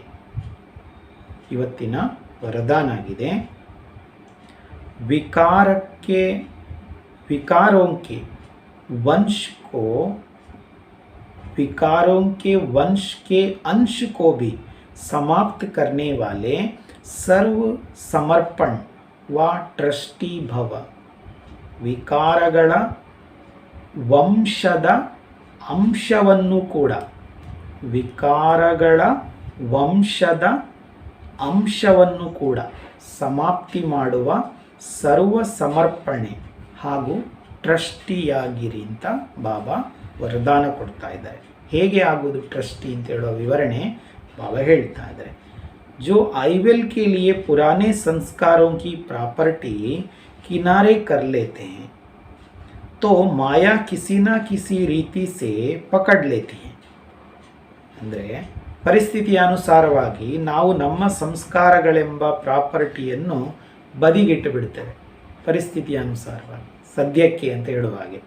Speaker 1: ಇವತ್ತಿನ ವರದಾನ ಆಗಿದೆ, विकारों के वंश के अंश को भी समाप्त करने वाले सर्व समर्पण व ट्रस्टी भव. ವಿಕಾರಗಳ ವಂಶದ ಅಂಶವನ್ನು ಕೂಡ, ವಿಕಾರಗಳ ವಂಶದ ಅಂಶವನ್ನು ಕೂಡ ಸಮಾಪ್ತಿ ಮಾಡುವ ಸರ್ವ ಸಮರ್ಪಣೆ ಹಾಗೂ ಟ್ರಸ್ಟಿಯಾಗಿರಿ ಅಂತ ಬಾಬಾ ವರದಾನ ಕೊಡ್ತಾ ಇದ್ದಾರೆ. ಹೇಗೆ ಆಗೋದು ಟ್ರಸ್ಟಿ ಅಂತ ಹೇಳೋ ವಿವರಣೆ ಬಾಬಾ ಹೇಳ್ತಾ ಇದ್ದಾರೆ. जो आईवेल के लिए पुराने संस्कारों की प्रॉपर्टी किनारे कर लेते हैं तो माया किसी ना किसी ರೀತಿ से पकड़ लेती है. ಅಂದರೆ ಪರಿಸ್ಥಿತಿಯ ಅನುಸಾರವಾಗಿ ನಾವು ನಮ್ಮ ಸಂಸ್ಕಾರಗಳೆಂಬ ಪ್ರಾಪರ್ಟಿಯನ್ನು ಬದಿಗಿಟ್ಟು ಬಿಡ್ತೇವೆ, ಪರಿಸ್ಥಿತಿಯ ಅನುಸಾರವಾಗಿ ಸದ್ಯಕ್ಕೆ ಅಂತ ಹೇಳುವ ಹಾಗೆ.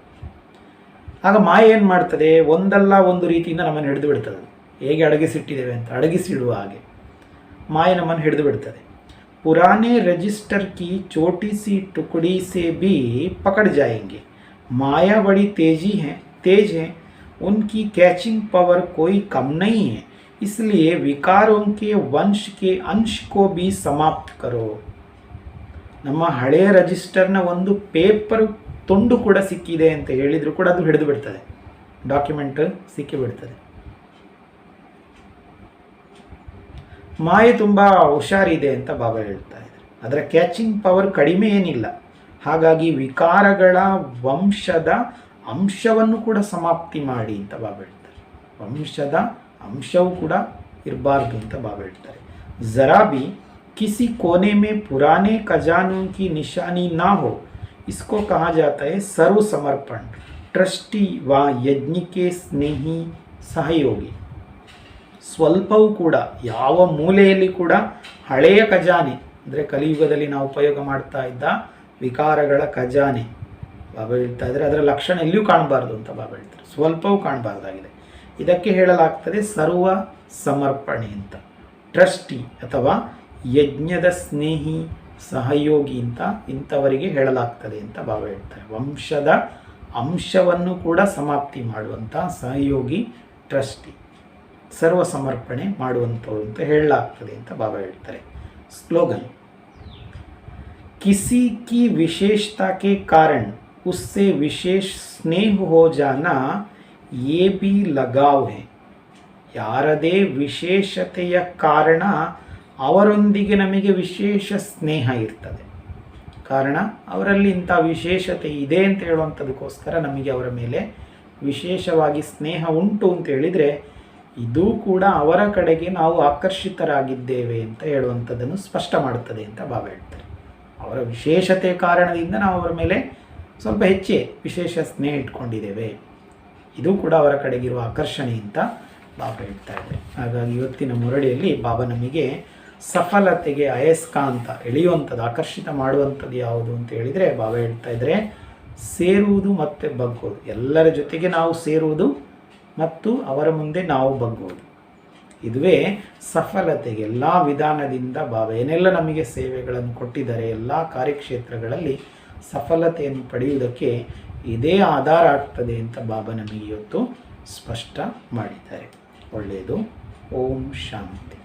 Speaker 1: ಆಗ ಮಾಯ ಏನು ಮಾಡ್ತದೆ, ಒಂದಲ್ಲ ಒಂದು ರೀತಿಯಿಂದ ನಮ್ಮನ್ನು ಹಿಡಿದು ಬಿಡ್ತದೆ. ಹೇಗೆ ಅಡಗಿಸಿಟ್ಟಿದ್ದೇವೆ ಅಂತ ಅಡಗಿಸಿಡುವ ಹಾಗೆ ಮಾಯ ನಮ್ಮನ್ನು ಹಿಡಿದು ಬಿಡ್ತದೆ. पुराने रजिस्टर की छोटी सी टुकड़ी से भी पकड़ जाएंगे. माया बड़ी तेज है, उनकी कैचिंग पावर कोई कम नहीं है. इसलिए विकारों के वंश के अंश को भी समाप्त करो. ನಮ್ಮ ಹಳೆಯ ರಿಜಿಸ್ಟರ್ನ ಒಂದು ಪೇಪರ್ ತುಂಡು ಕೂಡ ಸಿಕ್ಕಿದೆ ಅಂತ ಹೇಳಿದ್ರು ಕೂಡ ಅದು ಹಿಡಿದು ಬಿಡ್ತದೆ, ಡಾಕ್ಯುಮೆಂಟ್ ಸಿಕ್ಕಿಬಿಡ್ತದೆ. ಮಾಯೆ ತುಂಬ ಹುಷಾರಿದೆ ಅಂತ ಬಾಬಾ ಹೇಳ್ತಾ ಇದ್ದಾರೆ. ಅದರ ಕ್ಯಾಚಿಂಗ್ ಪವರ್ ಕಡಿಮೆ ಏನಿಲ್ಲ. ಹಾಗಾಗಿ ವಿಕಾರಗಳ ವಂಶದ ಅಂಶವನ್ನು ಕೂಡ ಸಮಾಪ್ತಿ ಮಾಡಿ ಅಂತ ಬಾಬಾ ಹೇಳ್ತಾರೆ. ವಂಶದ ಅಂಶವೂ ಕೂಡ ಇರಬಾರ್ದು ಅಂತ ಬಾಬಾ ಹೇಳ್ತಾರೆ. ಜರಾ ಬಿ किसी कोने में पुराने खजानों की निशानी ना हो, इसको कहा जाता है सर्व समर्पण, ट्रस्टी व यज्ञ के स्नेही सहयोगी. ಸ್ವಲ್ಪವೂ ಕೂಡ ಯಾವ ಮೂಲೆಯಲ್ಲಿ ಕೂಡ ಹಳೆಯ ಖಜಾನೆ, ಅಂದರೆ ಕಲಿಯುಗದಲ್ಲಿ ನಾವು ಉಪಯೋಗ ಮಾಡ್ತಾ ಇದ್ದ ವಿಕಾರಗಳ ಖಜಾನೆ ಬಾಬಾ ಹೇಳ್ತಾ ಇದ್ದಾರೆ, ಅದರ ಲಕ್ಷಣ ಎಲ್ಲಿಯೂ ಕಾಣಬಾರ್ದು ಅಂತ ಬಾಬಾ ಹೇಳ್ತಾರೆ. ಸ್ವಲ್ಪವೂ ಕಾಣಬಾರ್ದಾಗಿದೆ. ಇದಕ್ಕೆ ಹೇಳಲಾಗ್ತದೆ ಸರ್ವ ಸಮರ್ಪಣೆ ಅಂತ. ಟ್ರಸ್ಟಿ ಅಥವಾ ಯಜ್ಞದ ಸ್ನೇಹಿ ಸಹಯೋಗಿ ಅಂತ ಇಂಥವರಿಗೆ ಹೇಳಲಾಗ್ತದೆ ಅಂತ ಬಾಬಾ ಹೇಳ್ತಾರೆ. ವಂಶದ ಅಂಶವನ್ನು ಕೂಡ ಸಮಾಪ್ತಿ ಮಾಡುವಂಥ ಸಹಯೋಗಿ ಟ್ರಸ್ಟಿ, ಸರ್ವ ಸಮರ್ಪಣೆ ಮಾಡುವಂಥವ್ರು ಅಂತ ಹೇಳಲಾಗ್ತದೆ ಅಂತ ಬಾಬಾ ಹೇಳ್ತಾರೆ. ಸ್ಲೋಗನ್, किसी की विशेषता के कारण उससे विशेष स्नेह हो जाना ये भी लगाव है. ಯಾರದೇ ವಿಶೇಷತೆಯ ಕಾರಣ ಅವರೊಂದಿಗೆ ನಮಗೆ ವಿಶೇಷ ಸ್ನೇಹ ಇರ್ತದೆ. ಕಾರಣ ಅವರಲ್ಲಿ ಇಂಥ ವಿಶೇಷತೆ ಇದೆ ಅಂತ ಹೇಳುವಂಥದಕ್ಕೋಸ್ಕರ ನಮಗೆ ಅವರ ಮೇಲೆ ವಿಶೇಷವಾಗಿ ಸ್ನೇಹ ಉಂಟು ಅಂತ ಹೇಳಿದರೆ ಇದು ಕೂಡ ಅವರ ಕಡೆಗೆ ನಾವು ಆಕರ್ಷಿತರಾಗಿದ್ದೇವೆ ಅಂತ ಹೇಳುವಂಥದ್ದನ್ನು ಸ್ಪಷ್ಟ ಮಾಡುತ್ತದೆ ಅಂತ ಬಾಬಾ ಹೇಳ್ತಾರೆ. ಅವರ ವಿಶೇಷತೆ ಕಾರಣದಿಂದ ನಾವು ಅವರ ಮೇಲೆ ಸ್ವಲ್ಪ ಹೆಚ್ಚೇ ವಿಶೇಷ ಸ್ನೇಹ ಇಟ್ಕೊಂಡಿದ್ದೇವೆ. ಇದು ಕೂಡ ಅವರ ಕಡೆಗಿರುವ ಆಕರ್ಷಣೆ ಅಂತ ಬಾಬಾ ಹೇಳ್ತಾ ಇದ್ದಾರೆ. ಹಾಗಾಗಿ ಇವತ್ತಿನ ಮುರಳಿಯಲ್ಲಿ ಬಾಬಾ ನಮಗೆ ಸಫಲತೆಗೆ ಅಯಸ್ಕಾಂತ ಎಳೆಯುವಂಥದ್ದು, ಆಕರ್ಷಿತ ಮಾಡುವಂಥದ್ದು ಯಾವುದು ಅಂತ ಹೇಳಿದರೆ ಬಾಬಾ ಹೇಳ್ತಾ ಇದ್ದಾರೆ ಸೇರುವುದು ಮತ್ತು ಬಗ್ಗೋದು. ಎಲ್ಲರ ಜೊತೆಗೆ ನಾವು ಸೇರುವುದು ಮತ್ತು ಅವರ ಮುಂದೆ ನಾವು ಬಗ್ಗೋದು. ಇದುವೇ ಸಫಲತೆಗೆ ಎಲ್ಲ ವಿಧಾನದಿಂದ ಬಾಬಾ ಏನೆಲ್ಲ ನಮಗೆ ಸೇವೆಗಳನ್ನು ಕೊಟ್ಟಿದ್ದಾರೆ, ಎಲ್ಲ ಕಾರ್ಯಕ್ಷೇತ್ರಗಳಲ್ಲಿ ಸಫಲತೆಯನ್ನು ಪಡೆಯುವುದಕ್ಕೆ ಇದೇ ಆಧಾರ ಆಗ್ತದೆ ಅಂತ ಬಾಬಾ ನಮಗೆ ಇವತ್ತು ಸ್ಪಷ್ಟ ಮಾಡಿದ್ದಾರೆ. ಒಳ್ಳೆಯದು. ಓಂ ಶಾಂತಿ.